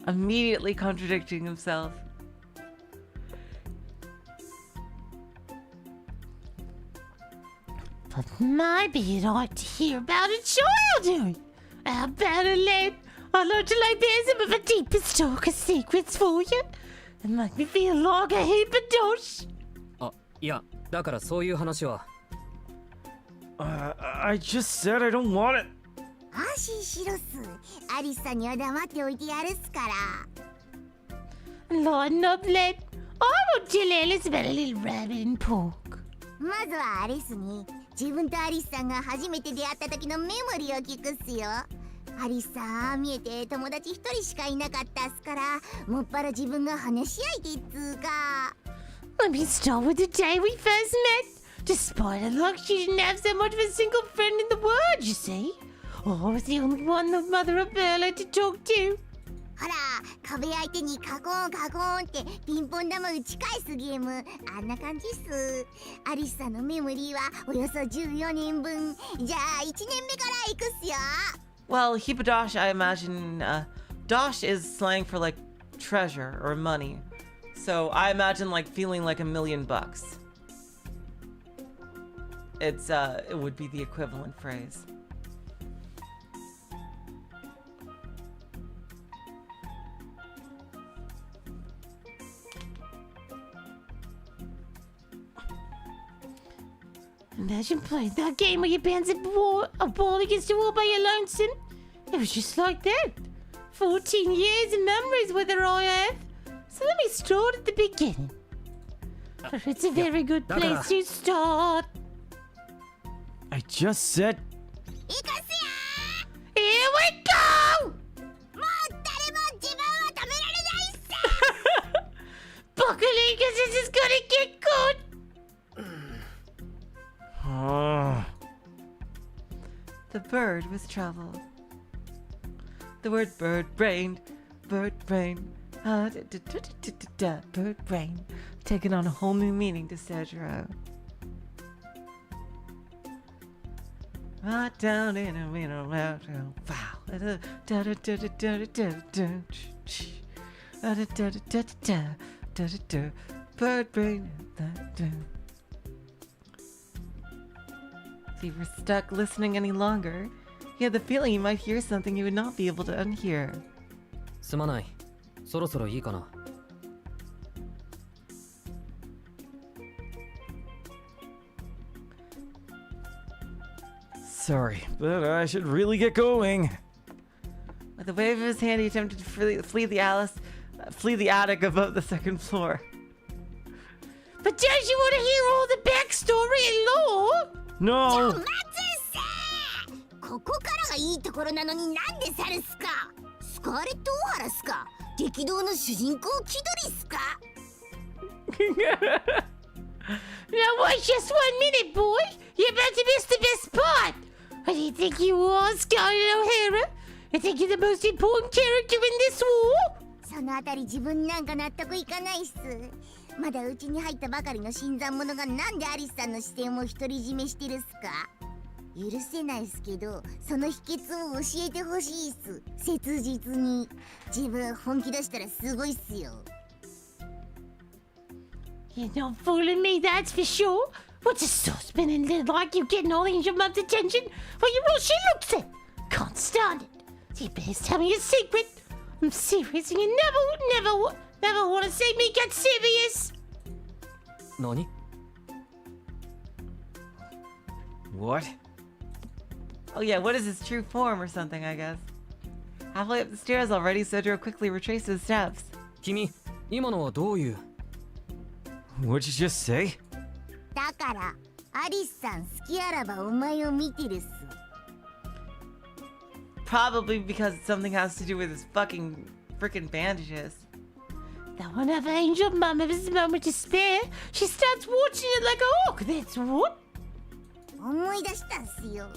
Immediately contradicting himself. But maybe you'd like to hear about a childhood. How about it, lad? I'd like to lay bare some of the deepest, darkest secrets for you. And make me feel like a heap of dosh. あ、いや、だからそういう話は。I just said I don't want it. 安心しろっす。アリスさんには黙っておいてやるっすから。 Lighten up, lad. I will tell Alice about a little rabbit and pork. まずはアリスに自分とアリスさんが初めて出会った時のメモリーを聞くっすよ。アリスさん、ああ見えて友達一人しかいなかったっすから、もっぱら自分が話し相手っつうか。 Let me start with the day we first met. Despite her luck, she didn't have so much of a single friend in the world, you see. I was the only one the mother of Bella to talk to. ほら、壁相手にカコーンカコーンってピンポン玉打ち返すゲーム、あんな感じっす。アリスさんのメモリーはおよそ14年分。じゃあ1年目から行くっすよ。 Well, heap of dosh, I imagine. Dosh is slang for like treasure or money. So I imagine like feeling like $1,000,000. it would be the equivalent phrase. Imagine playing that game where you bounce a ball against the wall by your lonesome. It was just like that. 14 years of memories with her I have. So let me start at the beginning. It's a very good place to start. I just said. 行かすよ Here we go! もう誰も自分を止められないっす Buckle in, cause this is gonna get good. The bird was troubled. The word bird brain, bird brain, bird brain, taking on a whole new meaning to Soujirouu. Right down in a middle mountain, wow. Bird brain. If you were stuck listening any longer, you had the feeling you might hear something you would not be able to unhear. すまない。そろそろいいかな。Sorry, but I should really get going. With a wave of his hand, he attempted to flee the attic above the second floor. But don't you want to hear all the backstory and lore? ちょ No! 待つっすここからがいいところなのになんで去るっすかスカーレット・オハラっすか激動の主人公気取りっすか Now wait just 1 minute, boy. You're about to miss the best part. What do you think you are, Scarlett O'Hara? You think you're the most important character in this war? そのあたり自分なんか納得いかないっすまだうちに入ったばかりの新参者がなんでアリスさんの視点を独り占めしてるっすか許せないっすけどその秘訣を教えてほしいっす切実に自分本気出したらすごいっすよ You're not fooling me, that's for sure. What's a saucepan in there like you getting all your mum's attention? Well, you're all she looks at. Can't stand it. So you best tell me a secret. I'm serious and you never want to see me get serious. 何 What? Oh yeah, what is his true form or something, I guess. Halfway up the stairs already, Soujirouu quickly retraced his steps. 君、今のはどういう What'd you just say? だからアリスさん好きあらばお前を見てるっす Probably because something has to do with his freaking bandages. Now whenever Angel Mum has a moment to spare, she starts watching it like a hawk, that's what? 思い出したっすよ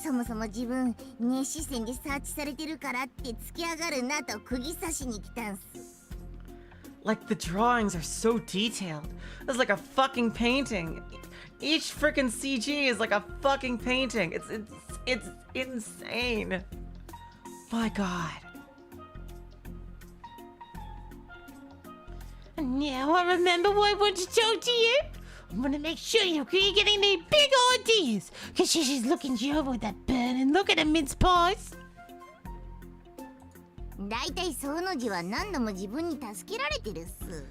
そもそも自分熱視線でサーチされてるからって突き上がるなと釘刺しに来たんす Like the drawings are so detailed. It's like a fucking painting. Each freaking CG is like a fucking painting. It's insane. My God. And now I remember what I want to talk to you. I want to make sure you're getting any big ideas. Cause she's looking you over with that burning look at her mince pies. だいたいその字は何度も自分に助けられてるっす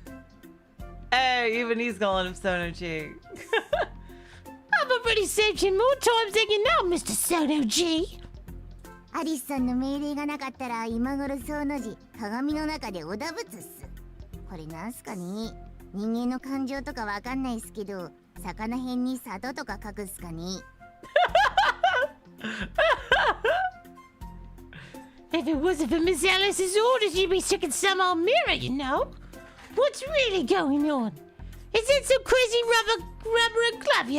Hey, even he's calling him Sono-G. I've already saved you more times than you know, Mr. Sono G. アリスさんの命令がなかったら今頃その字鏡の中でおだぶつっすこれなんすかね人間の感情とかわかんないっすけど魚辺に里とか書くっすかね If it wasn't for Miss Alice's orders, you'd be stuck in some old mirror, you know. What's really going on? Is it some crazy rubber and glove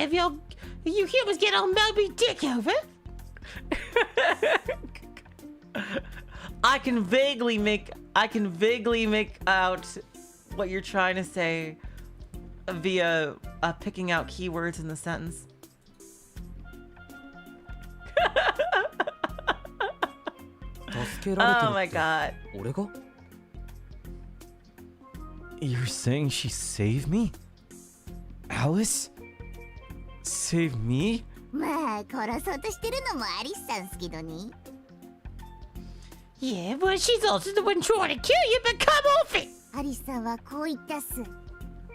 you humans get on Moby Dick over? I can vaguely make out what you're trying to say via picking out keywords in the sentence. Oh my God. 俺が You're saying she saved me? Alice? Save me? まあ殺そうとしてるのもアリスさん好きどね。 Yeah, well, she's also the one trying to kill you, but come off it! アリスさんはこう言ったっす。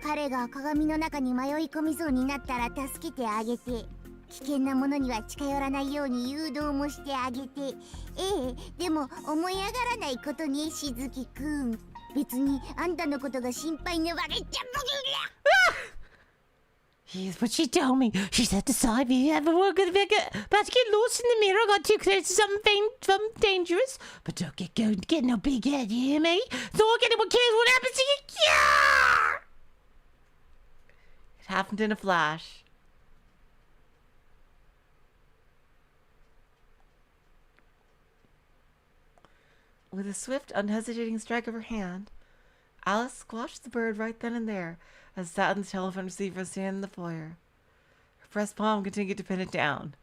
彼が鏡の中に迷い込みそうになったら助けてあげて、危険なものには近寄らないように誘導もしてあげて。でも思い上がらないことね、しずきくん。別にあんたのことが心配なわけじゃない。 Here's what she told me. She said, decide if you ever were about to get lost in the mirror, got too close to something dangerous. But don't get no big head, you hear me? Don't anyone cares what happens to you. Yeah! It happened in a flash. With a swift, unhesitating strike of her hand, Alice squashed the bird right then and there, as Saturn's telephone receiver was standing in the foyer. Her pressed palm continued to pin it down.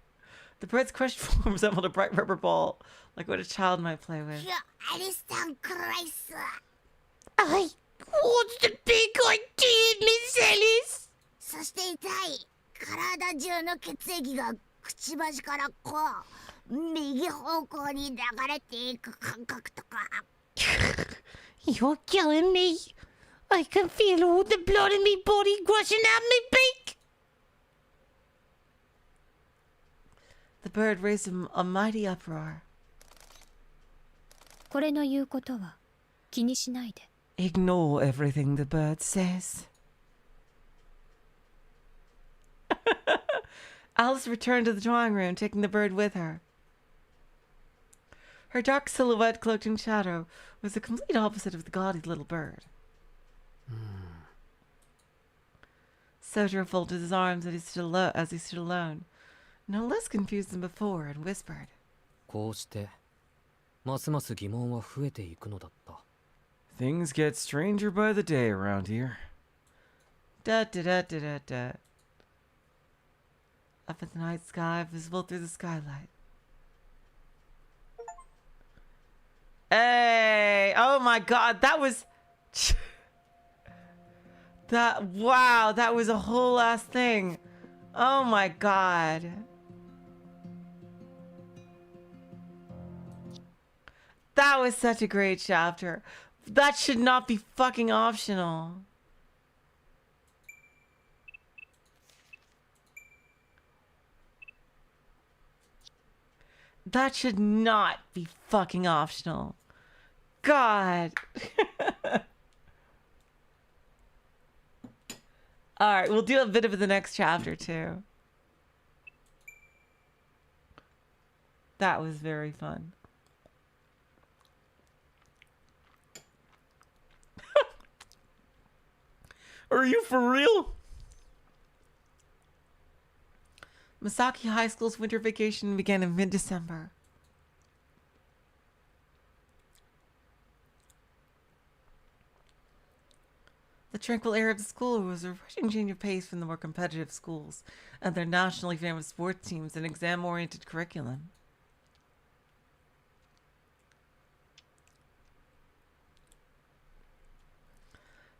The bird's crushed form resembled a bright rubber ball, like what a child might play with. アリスさんくらいっす。 What's the big idea, Miss Alice? そして痛い。体中の血液がくちばしからこう右方向に流れていく感覚とか。 You're killing me. I can feel all the blood in me body rushing out me beak. The bird raised a mighty uproar. これの言うことは気にしないで。 Ignore everything the bird says. Alice returned to the drawing room, taking the bird with her. Her dark silhouette, cloaked in shadow, was the complete opposite of the gaudy little bird. Soujirouu folded his arms as he stood alone, no less confused than before, and whispered. こうしてますます疑問は増えていくのだった。 Things get stranger by the day around here. Da da da da da da. Up at the night sky, visible through the skylight. Hey! Oh my god, that was... Wow, that was a whole ass thing. Oh my god. That was such a great chapter. That should not be fucking optional. That should not be fucking optional. God. Alright, we'll do a bit of the next chapter too. That was very fun. Are you for real? Misaki High School's winter vacation began in mid-December. The tranquil air of the school was a refreshing change of pace from the more competitive schools and their nationally famous sports teams and exam-oriented curriculum.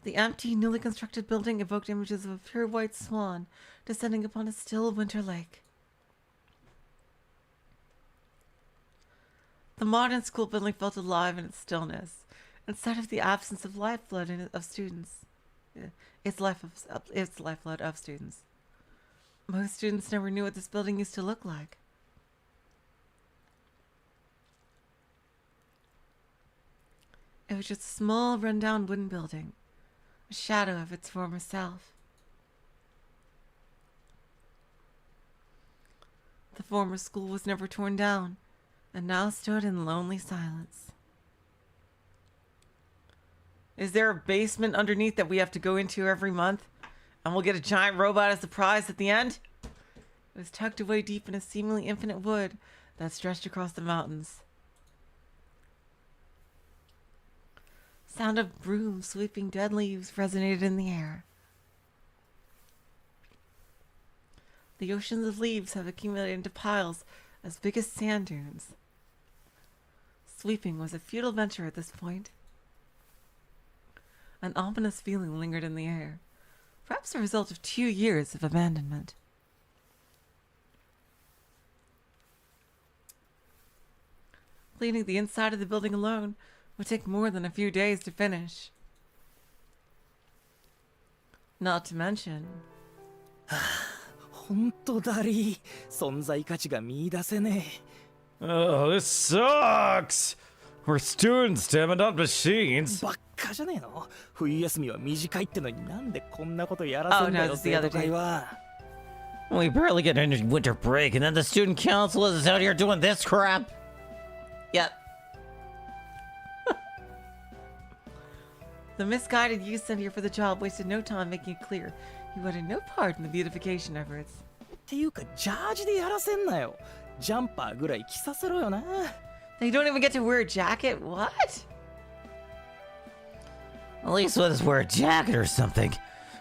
The empty, newly constructed building evoked images of a pure white swan descending upon a still winter lake. The modern school building felt alive in its stillness, instead of the absence of lifeblood of students. Its lifeblood of students. Most students never knew what this building used to look like. It was just a small, run-down wooden building, a shadow of its former self. The former school was never torn down, and now stood in lonely silence. Is there a basement underneath that we have to go into every month? And we'll get a giant robot as the prize at the end? It was tucked away deep in a seemingly infinite wood that stretched across the mountains. Sound of brooms sweeping dead leaves resonated in the air. The oceans of leaves have accumulated into piles as big as sand dunes. Sweeping was a futile venture at this point. An ominous feeling lingered in the air, perhaps a result of 2 years of abandonment. Cleaning the inside of the building alone would take more than a few days to finish. Not to mention... ほんとだり存在価値が見出せね Oh, this sucks! We're students, damn it, not machines. えばっかじゃねえの冬休みは短いってのになんでこんなことやらせんだ Oh, no, よ it's the 生 other 徒会は We barely get any winter break, and then the student council is out here doing this crap. Yep. The misguided youth sent here for the job wasted no time making it clear he wanted no part in the beautification efforts. っていうかジャージでやらせんなよジャンパーぐらい着させろよな They don't even get to wear a jacket? What? At least let us wear a jacket or something.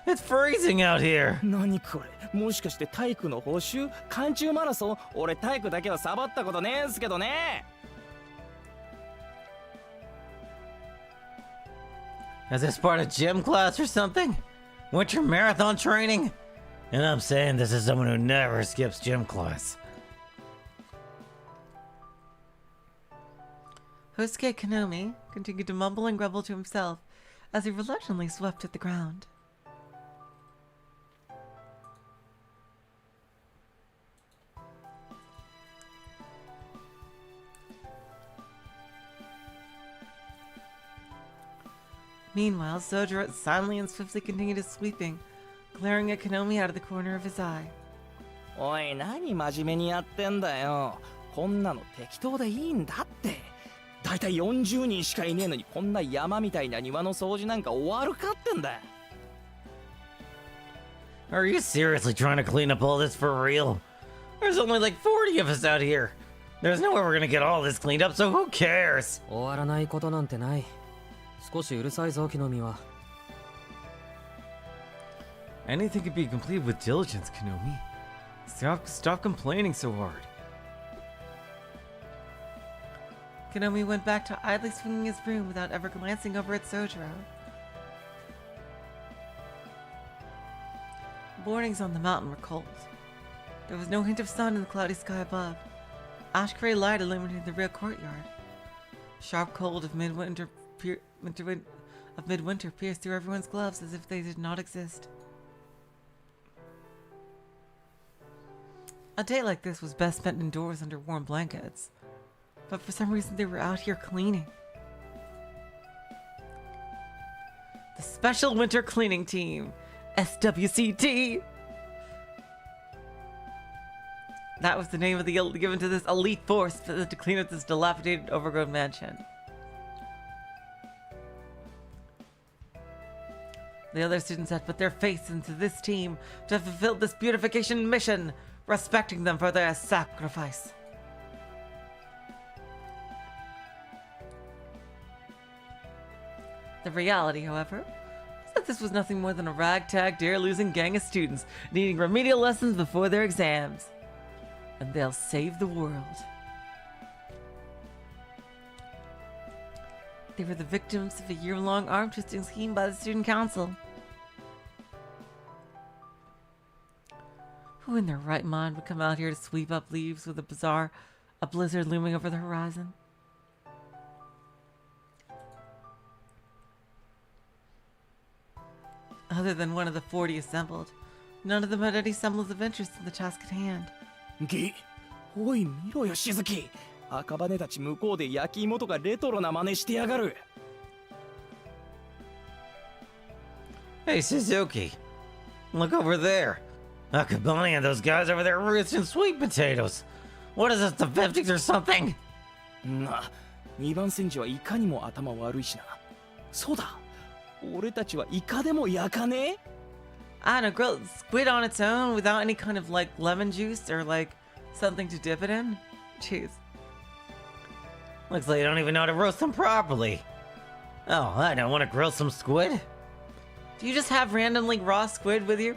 It's freezing out here. 何これもしかして体育の報酬寒中マラソン俺体育だけはサボったことねえんすけどね Is this part of gym class or something? Winter marathon training? And I'm saying this is someone who never skips gym class. Hosuke Konomi continued to mumble and grumble to himself as he reluctantly swept at the ground. Meanwhile, Soujirouu silently and swiftly continued his sweeping, glaring at Konomi out of the corner of his eye. おい何真面目にやってんだよこんなの適当でいいんだってだいたい40人しかいねえのにこんな山みたいな庭の掃除なんか終わるかってんだ Are you seriously trying to clean up all this for real? There's only like 40 of us out here. There's no way we're gonna get all this cleaned up, so who cares? 終わらないことなんてない少しうるさいぞ木の実は Anything could be completed with diligence, Konomi. Stop complaining so hard. Konomi went back to idly swinging his broom without ever glancing over at Soujirouu. Mornings on the mountain were cold. There was no hint of sun in the cloudy sky above. Ash gray light illuminated the rear courtyard. Sharp cold of midwinter pierced through everyone's gloves as if they did not exist. A day like this was best spent indoors under warm blankets, but for some reason they were out here cleaning. The Special Winter Cleaning Team, SWCT! That was the name of the given to this elite force to clean up this dilapidated, overgrown mansion. The other students had put their faith into this team to fulfill this beautification mission, respecting them for their sacrifice. The reality, however, was that this was nothing more than a ragtag, dare-losing gang of students needing remedial lessons before their exams. And they'll save the world. They were the victims of a year-long arm-twisting scheme by the student council. Who in their right mind would come out here to sweep up leaves with a blizzard looming over the horizon? Other than one of the 40 assembled, none of them had any semblance of interest in the task at hand. おい見ろよしずき赤羽たち向こうで焼き芋とかレトロな真似してやがる Hey, Suzuki. Look over there. Akabani and those guys over there are roasting sweet potatoes. What is this, the 50s or something? な2番煎じはいかにも頭悪いしなそうだ俺たちはイカでも焼かね I don't know, grilled squid on its own without any kind of like lemon juice or like something to dip it in? Jeez. Looks like you don't even know how to roast them properly. Oh, I don't want to grill some squid. Do you just have randomly raw squid with you?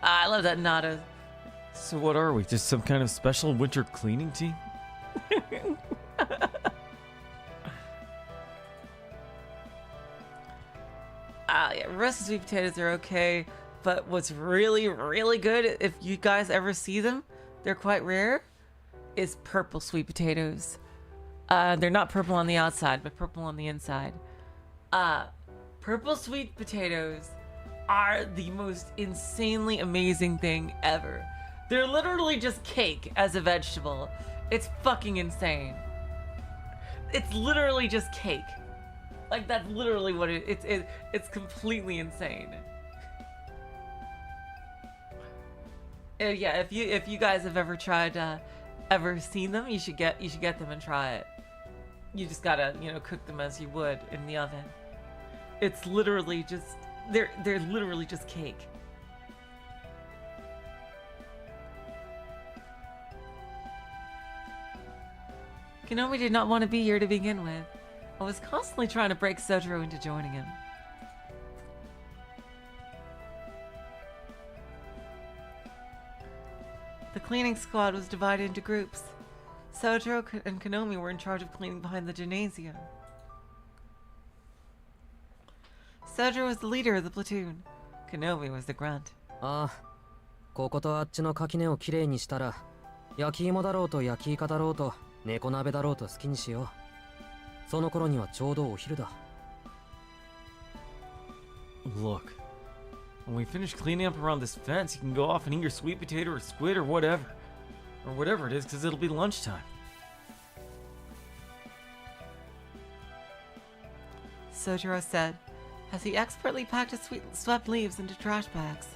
I love that Nada. So what are we? Just some kind of special winter cleaning team? Yeah, roasted sweet potatoes are okay, but what's really, really good, if you guys ever see them, they're quite rare, is purple sweet potatoes. They're not purple on the outside, but purple on the inside. Purple sweet potatoes are the most insanely amazing thing ever. They're literally just cake as a vegetable. It's fucking insane. It's literally just cake. Like, that's literally what it's completely insane. Yeah, if you guys have ever tried, ever seen them, you should get them and try it. You just gotta, cook them as you would in the oven. It's literally just, they're literally just cake. Konomi did not want to be here to begin with. I was constantly trying to break Soujirouu into joining him. The cleaning squad was divided into groups. Soujirouu and Konomi were in charge of cleaning behind the gymnasium. Soujirouu was the leader of the platoon. Konomi was the grunt. ああ、こことあっちの垣根をきれいにしたら、焼き芋だろうと焼きイカだろうと猫鍋だろうと好きにしよう。その頃にはちょうどお昼だ。Look, when we finish cleaning up around this fence, you can go off and eat your sweet potato or squid or whatever. Or whatever it is, because it'll be lunchtime. Soujirouu said, as he expertly packed his swept leaves into trash bags.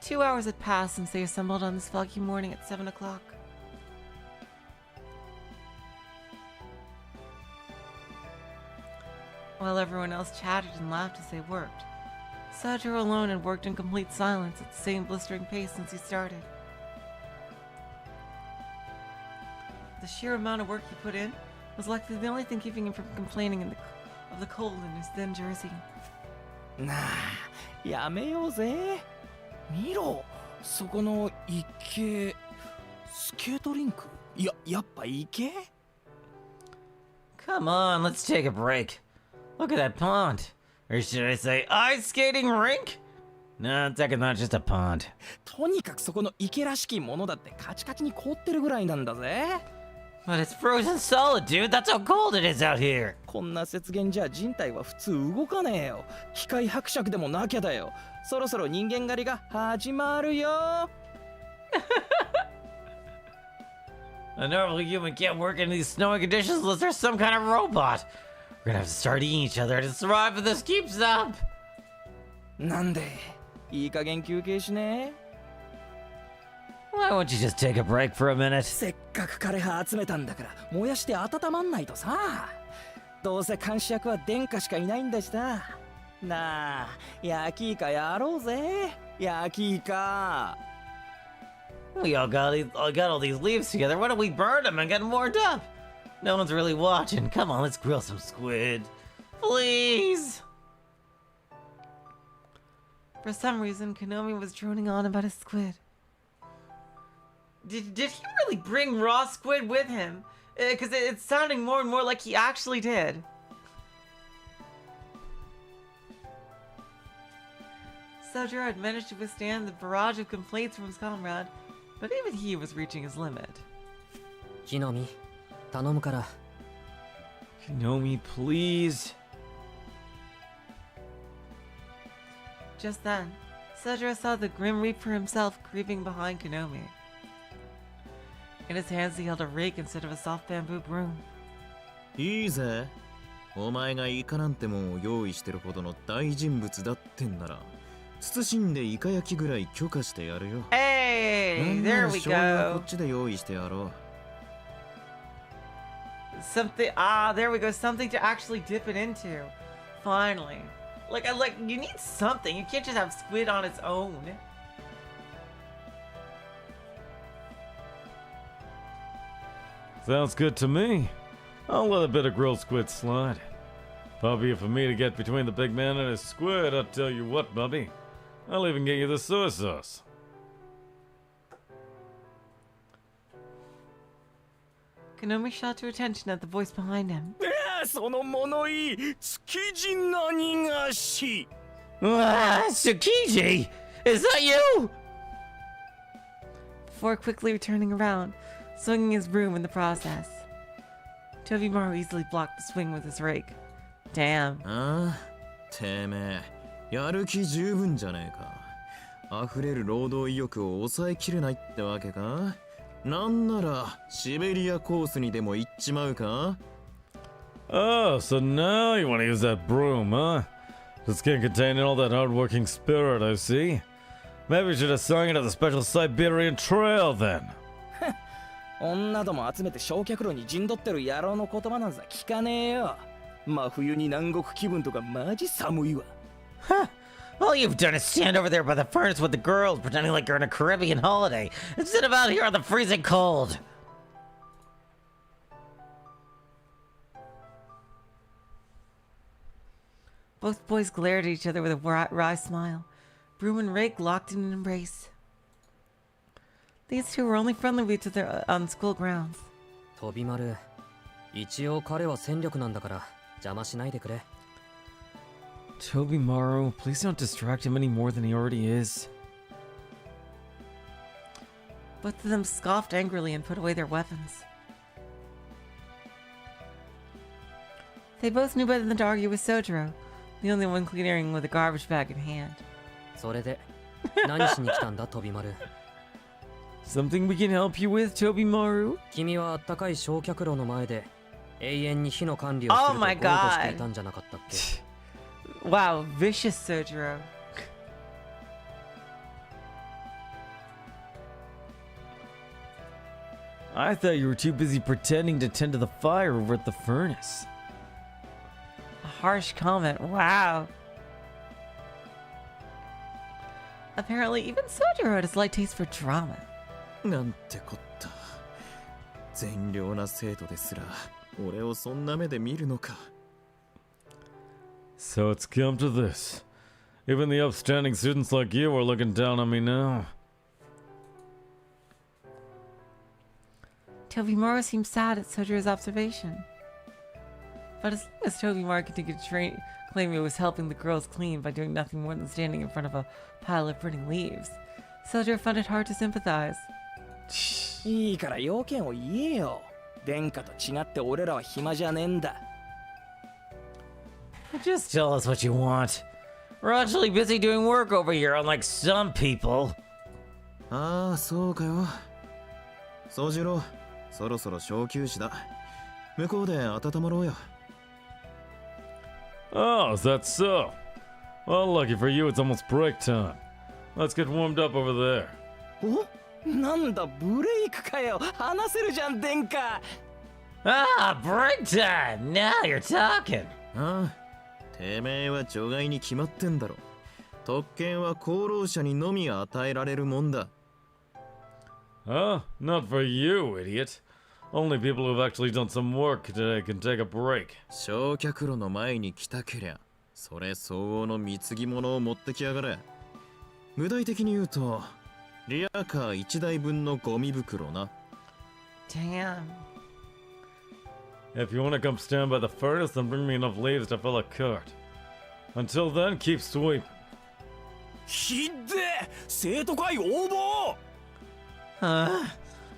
2 hours had passed since they assembled on this foggy morning at 7 o'clock. While everyone else chatted and laughed as they worked, Soujirouu alone had worked in complete silence at the same blistering pace since he started. The sheer amount of work he put in was likely the only thing keeping him from complaining of the cold in his thin jersey. なあ、やめようぜ。見ろ、そこの池、スケートリンク。やっぱ池？ Come on, let's take a break. Look at that pond. Or should I say, ice skating rink? No, it's actually not just a pond. とにかくそこの池らしきものだってカチカチに凍ってるぐらいなんだぜ。But it's frozen solid, dude. That's how cold it is out here. こんな雪原じゃ人体は普通動かねえよ。機械伯爵でもなきゃだよ。そろそろ人間狩りが始まるよ。A normal human can't work in these snowy conditions unless there's some kind of robot. We're gonna have to start eating each other to survive if this keeps up. なんでいい加減休憩しね。 Why won't you just take a break for a minute? せっかく枯葉集めたんだから燃やして温まんないとさ。どうせ監視役は殿下しかいないんだしさ。なあ、焼きイカやろうぜ。焼きイカ。We all got all these leaves together. Why don't we burn them and get them warmed up? No one's really watching. Come on, let's grill some squid. Please! For some reason, Konomi was droning on about his squid. Did he really bring raw squid with him? Because it's sounding more and more like he actually did. Soujirouu had managed to withstand the barrage of complaints from his comrade, but even he was reaching his limit. 木の実、頼むから。 Konomi, please. Just then, Soujirouu saw the Grim Reaper himself creeping behind Konomi. In his hands he held a rake instead of a soft bamboo broom. いいぜ。お前がイカなんてもんを用意してるほどの大人物だってんなら、謹んでイカ焼きぐらい許可してやるよ。Hey, there we 醤油はこ go. っちで用意してやろう。Something, there we go. Something to actually dip it into. Finally. Like, you need something. You can't just have squid on its own. Sounds good to me. I'll let a bit of grilled squid slide. Probably for me to get between the big man and his squid, I'll tell you what, Bubby. I'll even get you the soy sauce. Konomi shot to attention at the voice behind him. その物言い、築地何がし。 Ah, Tsukiji! Is that you? Before quickly turning around, swinging his broom in the process. Tobimaru easily blocked the swing with his rake. Damn. ああ、てめえ、やる気十分じゃねえか。溢れる労働意欲を抑えきれないってわけか。なんならシベリアコースにでも行っちまうか。Oh, so now you want to use that broom, huh? Just can't contain all that hard-working spirit, I see. Maybe we should have sung it at the special Siberian Trail then. 女ども集めて焼却炉に陣取ってる野郎の言葉なんざ聞かねえよ。真冬に南国気分とかマジ寒いわ。 Huh. All you've done is stand over there by the furnace with the girls, pretending like you're on a Caribbean holiday, instead of out here on the freezing cold. Both boys glared at each other with a wry smile. Broom and rake locked in an embrace. These two were only friendly with each other on school grounds. 飛び丸、一応彼は戦力なんだから邪魔しないでくれ。Tobimaru, please don't distract him any more than he already is. Both of them scoffed angrily and put away their weapons. They both knew better than to argue with Soujirouu, the only one clearing with a garbage bag in hand. それで何しに来たんだ飛び丸。Something we can help you with, Tobimaru? 君はあったかい焼却炉の前で永遠に火の管理をすると豪語していたんじゃなかったっけ。Wow, vicious Soujirouu. I thought you were too busy pretending to tend to the fire over at the furnace. A harsh comment, wow. Apparently, even Soujirouu had a slight taste for drama. なんてこった。善良な生徒ですら俺をそんな目で見るのか。 So it's come to this. Even the upstanding students like you are looking down on me now. Tobimaru seemed sad at Soujirouu's observation. But as long as Tobimaru continued to claim he was helping the girls clean by doing nothing more than standing in front of a pile of burning leaves, Soujirouu found it hard to sympathize. いいから要件を言えよ。殿下と違って俺らは暇じゃねえんだ。 Just tell us what you want. We're actually busy doing work over here, unlike some people. ああ、そうかよ。宗次郎、そろそろ小休止だ。向こうで温まろうよ。 Oh, is that so? Well, lucky for you, it's almost break time. Let's get warmed up over there. お、なんだブレイクかよ。話せるじゃん殿下。Ah, break time! Now you're talking! ああ、てめえは除外に決まってんだろ。特権は功労者にのみ与えられるもんだ。Huh? Not for you, idiot. Only people who've actually done some work today can take a break. 焼却炉の前に来たけりゃ、それ相応の貢ぎ物を持ってきやがれ。具体的に言うと、リアカー1台分のゴミ袋な。Damn. If you want to come stand by the furnace, then bring me enough leaves to fill a cart. Until then, keep sweeping. ひっで生徒会応募。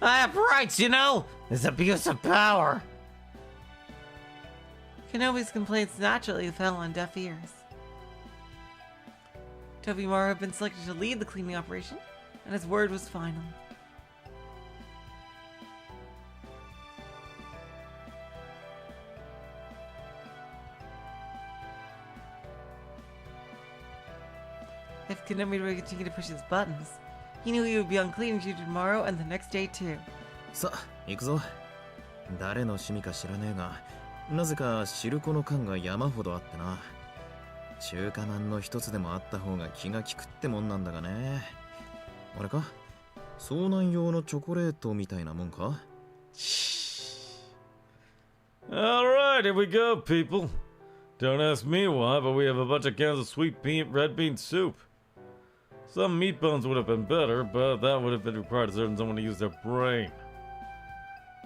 I have rights, you know! This abuse of power! Kenobi's complaints naturally fell on deaf ears. Tobimaru had been selected to lead the cleaning operation, and his word was final. If Kenobi would continue to push his buttons, he knew he would be on cleaning duty tomorrow and the next day too. さあ、行くぞ。誰の趣味か知らねえが、なぜか汁粉の缶が山ほどあってな。中華まんの一つでもあった方が気が利くってもんなんだがね。あれか？遭難用のチョコレートみたいなもんか？ Alright, here we go, people. Don't ask me why, but we have a bunch of cans of sweet red bean soup. Some meat bones would have been better, but that would have been required to certain someone to use their brain.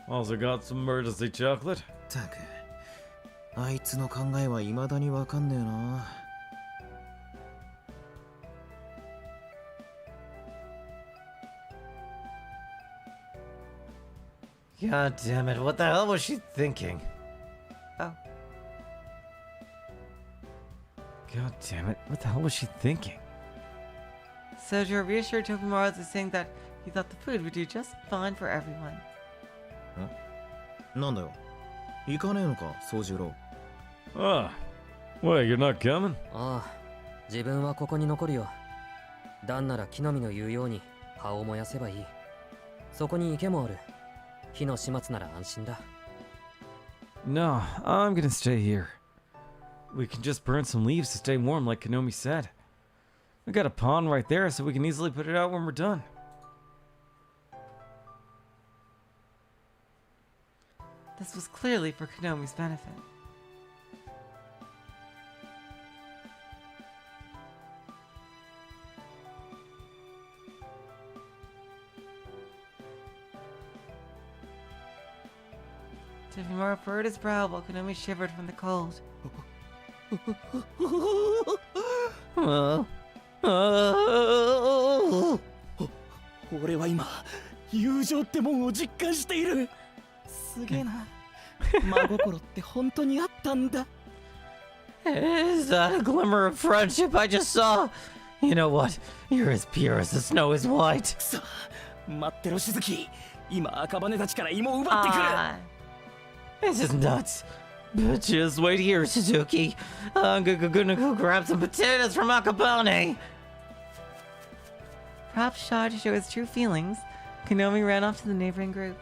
Also got some emergency chocolate. たく、あいつの考えは未だにわかんねえな。God damn it, what the hell was she thinking? Oh. God damn it, what the hell was she thinking? Soujirouu reassured Tobimaru by saying that he thought the food would do just fine for everyone. なんだよ。行かねえのか、宗次郎。Ah. Wait, you're not coming? ああ、自分はここに残るよ。旦なら木の実の言うように葉を燃やせばいい。そこに池もある。火の始末なら安心だ。No, I'm gonna stay here. We can just burn some leaves to stay warm, like Konomi said. We got a pond right there, so we can easily put it out when we're done. This was clearly for Konomi's benefit. Tobimaru furrowed his brow while Konomi shivered from the cold. 俺は今友情ってもんを実感している。すげえな。真心って本当にあったんだ。 Is that a glimmer of friendship I just saw? You know what? You're as pure as the snow is white. くそ、待ってろしずき。今赤羽たちから芋を奪ってくる。 This is nuts. But just wait here, Suzuki. I'm gonna go grab some potatoes from Akabane. Perhaps shy to show his true feelings, Konomi ran off to the neighboring group.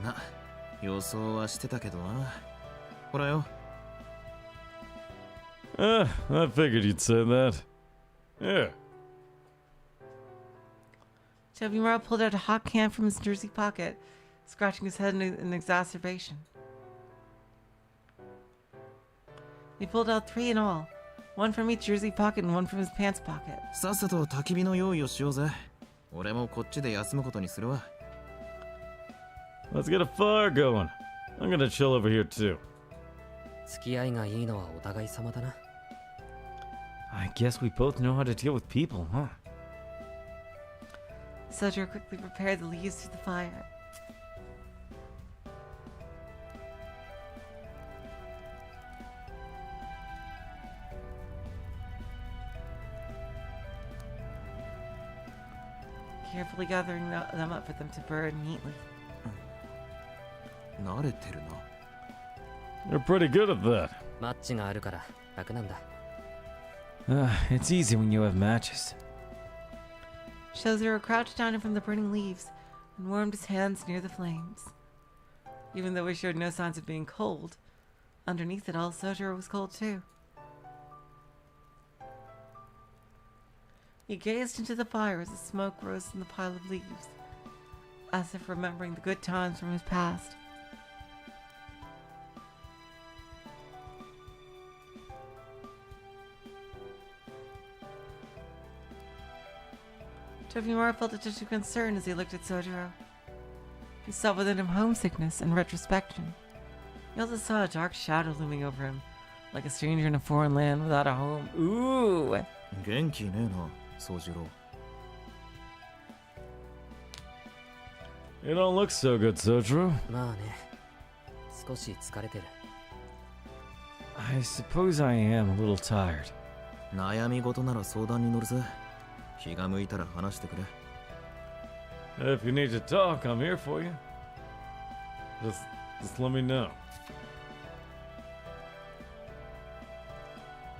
な、予想はしてたけどな。ほらよ。I figured you'd say that. Yeah. Tobimaru pulled out a hot can from his jersey pocket, scratching his head in exacerbation. He pulled out 3 in all, one from each jersey pocket and one from his pants pocket. さっさと焚き火の用意をしようぜ。俺もこっちで休むことにするわ。Let's get a fire going. I'm gonna chill over here too. 付き合いがいいのはお互い様だな。I guess we both know how to deal with people, huh? Soujirouu quickly prepared the leaves to the fire. Carefully gathering them up for them to burn neatly. 慣れてるな。You're pretty good at that. マッチがあるから楽なんだ。It's easy when you have matches. Soujirouu crouched down from the burning leaves and warmed his hands near the flames. Even though he showed no signs of being cold, underneath it all, Soujirouu was cold too. He gazed into the fire as the smoke rose from the pile of leaves, as if remembering the good times from his past. Tobimaru felt a touch of concern as he looked at Soujirouu. He saw within him homesickness and retrospection. He also saw a dark shadow looming over him, like a stranger in a foreign land without a home. Ooh! 元気ねえな、宗次郎。You don't look so good, Soujirouu. まあね、少し疲れてる。I suppose I am a little tired. 悩み事なら相談に乗るぜ。気が向いたら話してくれ。If you need to talk, I'm here for you. Just let me know.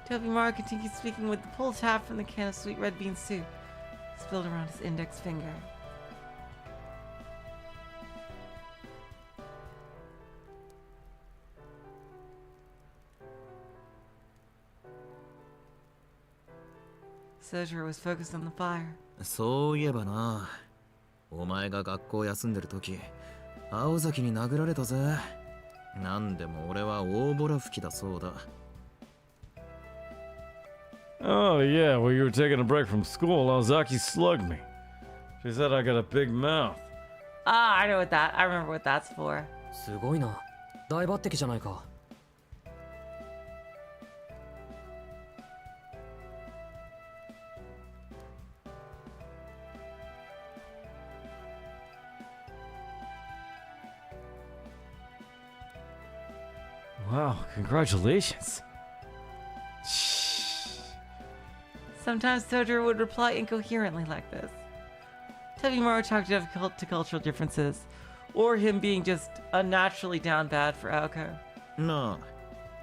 Tobimaru continued speaking with the pull tab from the can of sweet red bean soup spilled around his index finger. Soujirouu was focused on the fire. そういえばな、お前が学校休んでる時、青崎に殴られたぜ。なんでも俺は大ボラ吹きだそうだ。Oh, yeah, while you were taking a break from school, Ozaki slugged me. She said I got a big mouth. Ah, I know what that. I remember what that's for. すごいな。大抜擢じゃないか。Wow, congratulations. Sometimes Soujirouu would reply incoherently like this. Tobimaru talked to cultural differences, or him being just unnaturally down bad for Aoko. な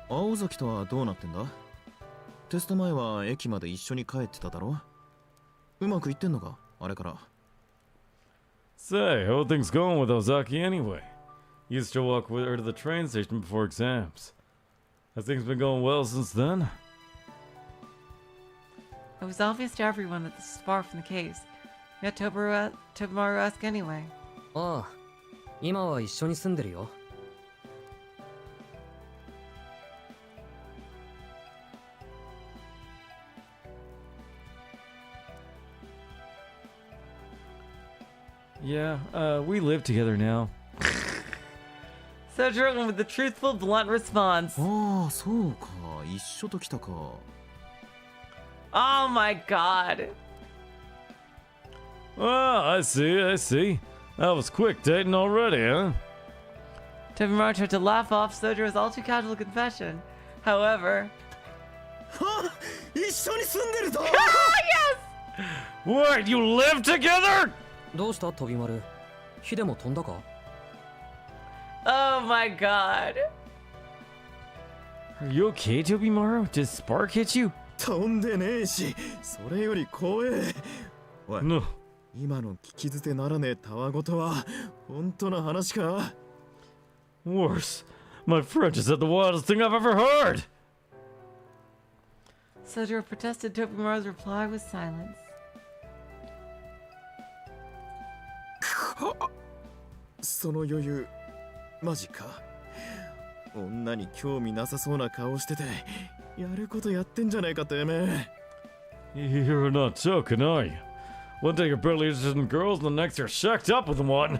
あ、青崎とはどうなってんだ？テスト前は駅まで一緒に帰ってただろ？うまくいってんのか？あれから。Say, how are things going with Ozaki anyway? Used to walk with her to the train station before exams. Have things been going well since then? It was obvious to everyone that this was far from the case. Yet Tobimaru asked anyway. ああ、今は一緒に住んでるよ。Yeah, we live together now. Soujirouu with the truthful, blunt response. ああ、そうか。一緒と来たか。Oh my god. Ah, I see. That was quick dating already, huh? Tobimaru tried to laugh off Soujirou's all too casual confession. However... はあ、一緒に住んでるぞ。 What, you live together? どうした飛び丸？火でも飛んだか？ Oh my god. Are you okay, Tobimaru? Did Spark hit you? 飛んでねえし、それより怖え。おい、 No. 今の聞き捨てならねえたわごとは本当の話か？ Worse. My friend just said the wildest thing I've ever heard. Soujirouu protested. Tobimaru's reply was silence. その余裕、マジか。女に興味なさそうな顔してて、やることやってんじゃないかてめえ。 You're not joking, are you? One day you're barely interested in girls, and the next you're shacked up with one.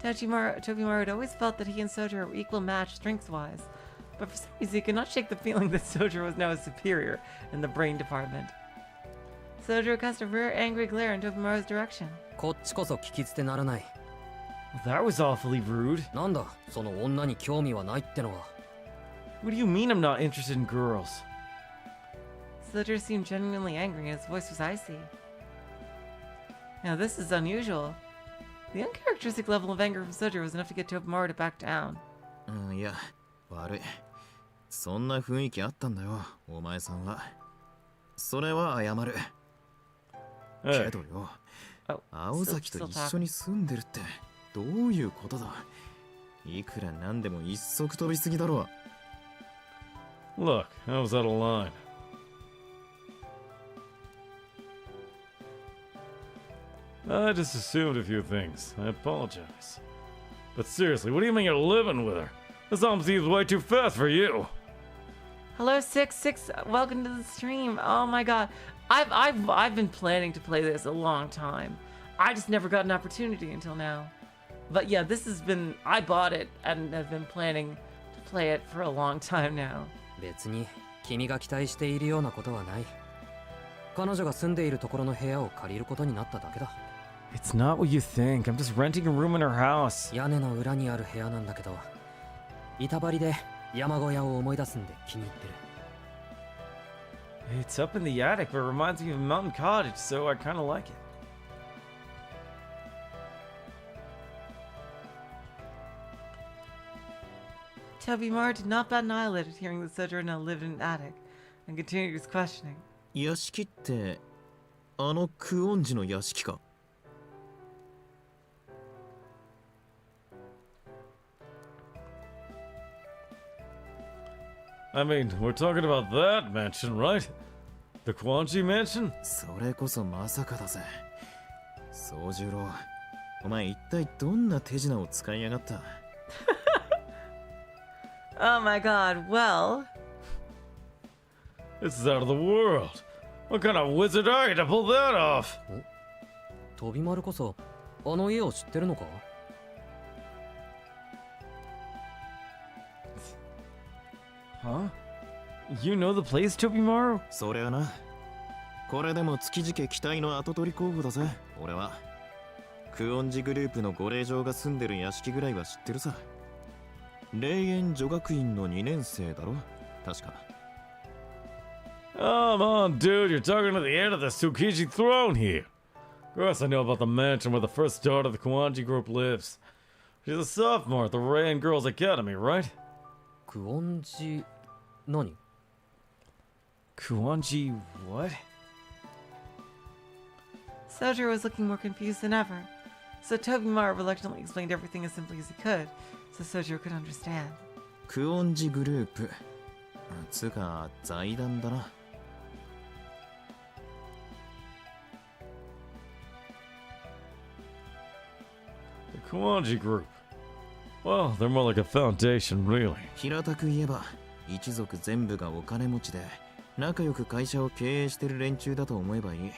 Tobimaru had always felt that he and Soujirouu were equal match strengths-wise, but for some reason he could not shake the feeling that Soujirouu was now his superior in the brain department. Soujirouu cast a rare angry glare in Tobimaru's direction. こっちこそ聞き捨てならない。 Well, that was awfully rude. なんだ、その女に興味はないってのは。 What do you mean I'm not interested in girls? Soujirouu seemed genuinely angry and his voice was icy. Now this is unusual. The uncharacteristic level of anger from Soujirouu was enough to get Tobimaru to back down. うん、いや、悪い。そんな雰囲気あったんだよ、お前さんは。それは謝る。Hey. けどよ、 Oh, 青崎と一緒に住んでるってどういうことだ？いくらなんでも一足飛びすぎだろ。 Look, I was out of line. I just assumed a few things. I apologize. But seriously, what do you mean you're living with her? This almost seems way too fast for you. Hello 66, welcome to the stream. Oh my god. I've been planning to play this a long time. I just never got an opportunity until now. But yeah, this has been, I bought it and have been planning to play it for a long time now. 別に君が期待しているようなことはない。彼女が住んでいるところの部屋を借りることになっただけだ。 It's not what you think. I'm just renting a room in her house. 屋根の裏にある部屋なんだけど、板張りで山小屋を思い出すんで気に入ってる。 It's up in the attic, but it reminds me of a mountain cottage, so I kind of like it. Tobimaru did not bat an eyelid at hearing that Soujirouu now lived in an attic, and continued his questioning. 屋敷ってあのクオンジの屋敷か？ I mean, we're talking about that mansion, right? The Quanji mansion? それこそまさかだぜ。宗十郎、お前一体どんな手品を使いやがった？ Oh my god, well... This is out of the world. What kind of wizard are you to pull that off? 飛び丸こそあの家を知ってるのか？ Huh? You know the place, Tobimaru? そりゃな。これでも築地家期待の跡取り候補だぜ、俺は。クオンジグループのご令嬢が住んでる屋敷ぐらいは知ってるさ。霊園女学院の2年生だろ確か。 Come on, dude, you're talking to the heir of the Tsukiji throne here. Of course I know about the mansion where the first daughter of the Kuanji group lives. She's a sophomore at the Rain Girls Academy, right? クオンジ何？ Kuanji what? Soujirouu was looking more confused than ever, so Tobimaru reluctantly explained everything as simply as he could, so Soujirouu could understand. クオンジグループつうか財団だな。 The Kuanji group. Well, they're more like a foundation, really. 平たく言えば一族全部がお金持ちで仲良く会社を経営してる連中だと思えばいい。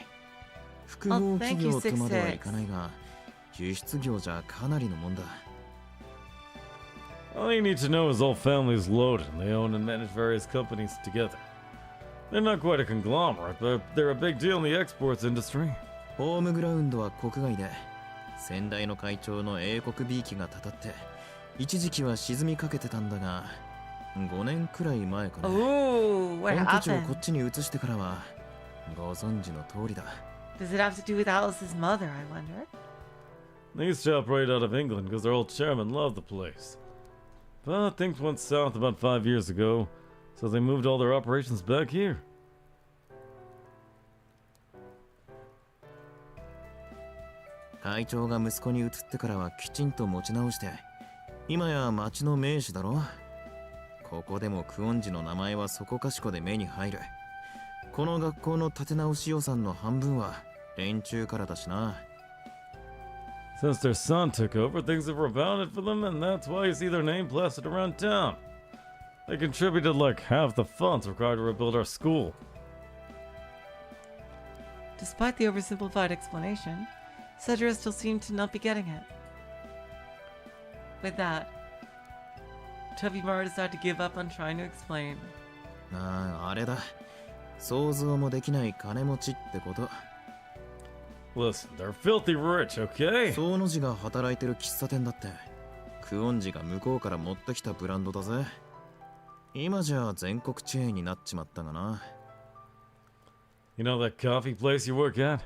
複合企業とまではいかないが輸出業じゃかなりのもんだ。 All you need to know is all families loaded and they own and manage various companies together. They're not quite a conglomerate, but they're a big deal in the exports industry. ホームグラウンドは国外で先代の会長の英国 B 機がたたって一時期は沈みかけてたんだが5年くらい前かね。 Ooh, what 本拠地をこ happened? っちに移してからはご存知の通りだ。 Does it have to do with Alice's mother, I wonder? They used to operate out of England because their old chairman loved the place. But things went south about 5 years ago, so they moved all their operations back here. 会長が息子に移ってからはきちんと持ち直して今や町の名士だろ。ここでもクオンジの名前はそこかしこで目に入る。この学校の立て直し予算の半分は連中からだしな。 Since their son took over, things have rebounded for them, and that's why you see their name plastered around town. They contributed like half the funds required to rebuild our school. Despite the oversimplified explanation, Soujirouu still seemed to not be getting it. With that, Tobimaru decided to give up on trying to explain. あれだ。想像もできない金持ちってこと。 Listen, they're filthy rich, okay? 総の字が働いてる喫茶店だってクオンジが向こうから持ってきたブランドだぜ。今じゃ全国チェーンになっちまったがな。 You know that coffee place you work at?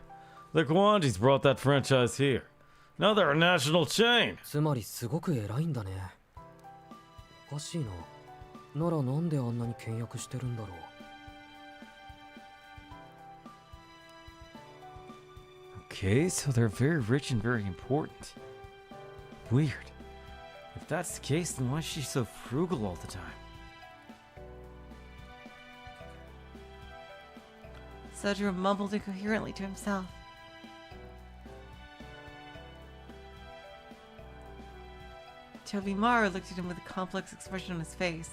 The Kwanjis brought that franchise here. Now they're a national chain. つまりすごく偉いんだね。おかしいな。ならなんであんなに倹約してるんだろう。 Okay, so they're very rich and very important. Weird. If that's the case, then why is she so frugal all the time? Soujirouu mumbled incoherently to himself. Tobimaru looked at him with a complex expression on his face,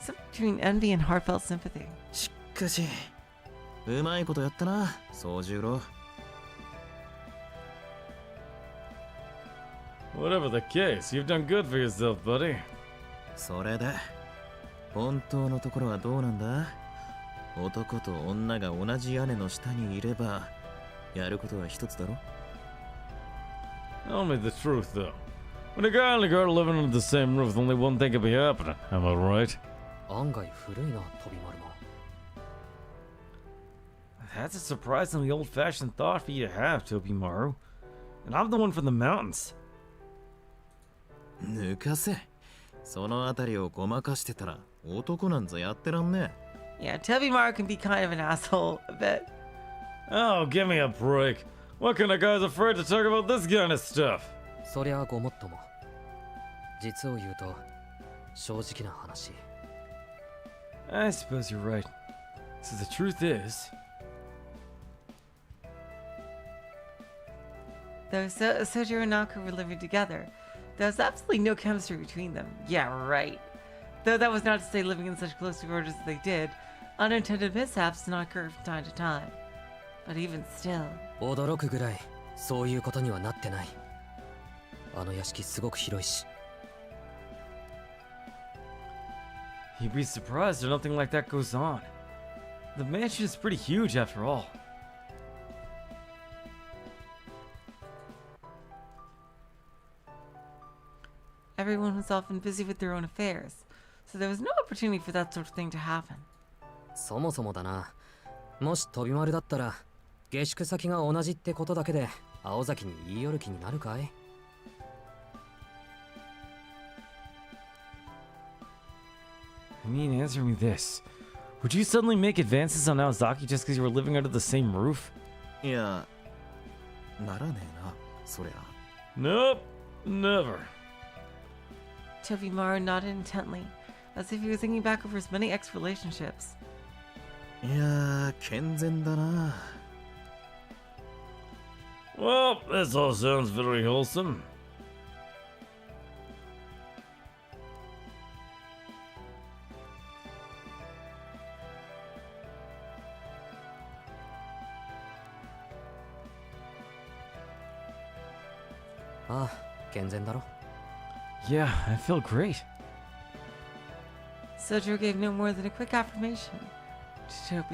something between envy and heartfelt sympathy. しかしうまいことやったな宗十郎。 Whatever the case, you've done good for yourself, buddy. それで本当のところはどうなんだ。男と女が同じ屋根の下にいればやることは一つだろ。 Tell me the truth, though. When a guy and a girl are living under the same roof, only one thing could be happening. Am I right? 案外古いな、飛び丸も。 That's a surprisingly old-fashioned thought for you to have, Tobimaru. And I'm the one from the mountains. 抜かせ。そのあたりをごまかしてたら男なんざやってらんねえ。 Yeah, Tobimaru can be kind of an asshole a bit. Oh, give me a break. What kind of guy's afraid to talk about this kind of stuff? そりゃごもっとも。実を言うと、正直な話。 I suppose you're right. So the truth is... Though Soujirouu and Aoko were living together, there was absolutely no chemistry between them. Yeah, right. Though that was not to say living in such close quarters as they did, unintended mishaps did not occur from time to time. But even still... 驚くぐらい、そういうことにはなってない。あの屋敷すごく広いし。 You'd be surprised if nothing like that goes on. The mansion is pretty huge after all. everyone was often busy with their own affairs, so there was no opportunity for that sort of thing to happen. そもそもだな。もし飛び丸だったら、下宿先が同じってことだけで、青崎に言い寄る気になるかい？ I mean, answer me this. Would you suddenly make advances on Naozaki just because you were living under the same roof? いや、ならねえな、そりゃ。Nope, never. Tobimaru nodded intently, as if he was thinking back over his many ex-relationships. いや、健全だな。Well, this all sounds very wholesome. Ah, 健全だろ。 Yeah, I feel great. Soujirouu gave no more than a quick affirmation to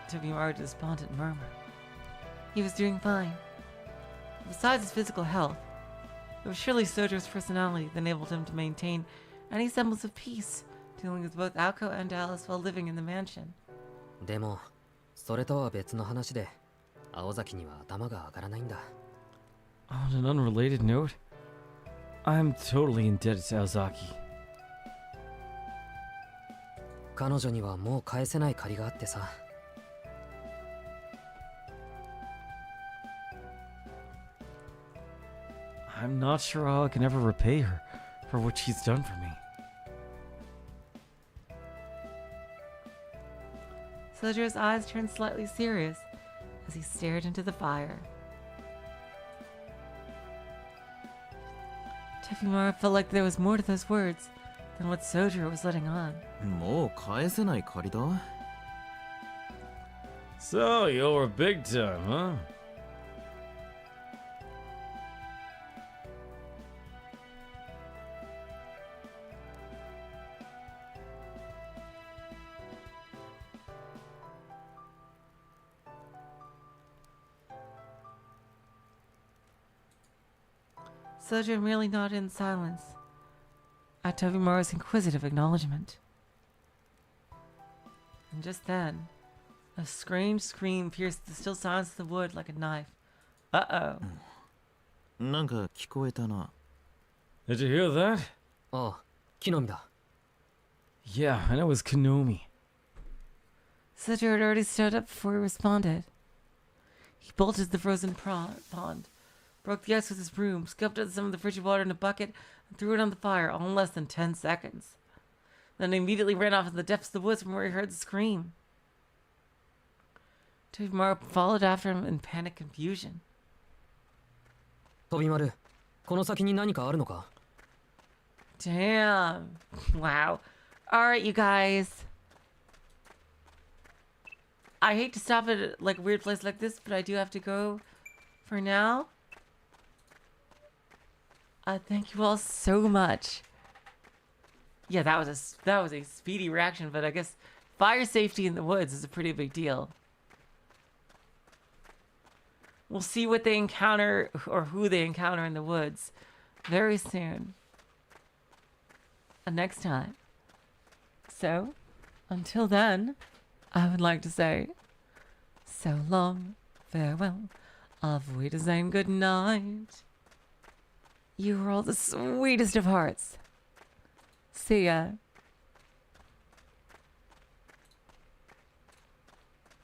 Tobimaru's despondent murmur. He was doing fine. Besides his physical health, it was surely Soujirou's personality that enabled him to maintain any semblance of peace, dealing with both Aoko and Alice while living in the mansion. でも、それとは別の話で、青崎には頭が上がらないんだ。 On an unrelated note, I'm totally indebted to Aozaki. 彼女にはもう返せない借りがあってさ。 I'm not sure how I can ever repay her for what she's done for me. Soujirou's eyes turned slightly serious as he stared into the fire. Tobimaru felt like there was more to those words than what Soujirouu was letting on. もう返せない借りだ。 So, you owe her big time, huh? Soujirouu merely nodded in silence at Tobimaru's inquisitive acknowledgement. And just then, a strange scream pierced the still silence of the wood like a knife. Uh-oh. なんか聞こえたな。 Did you hear that? ああ、木の実だ。 Yeah, I know it was Konomi. Soujirouu had already stood up before he responded. He bolted the frozen pond, broke the ice with his broom, scooped out some of the frigid water in a bucket, and threw it on the fire all in less than 10 seconds. Then he immediately ran off in the depths of the woods from where he heard the scream. Tobimaru followed after him in panic confusion. 飛び丸、この先に何かあるのか？ Damn. Wow. Alright, you guys. I hate to stop at like a weird place like this, but I do have to go for now. Thank you all so much. Yeah, that was a speedy reaction, but I guess fire safety in the woods is a pretty big deal. We'll see what they encounter or who they encounter in the woods very soon. Next time. So, until then, I would like to say so long, farewell, auf Wiedersehen, good night. You are all the sweetest of hearts. See ya.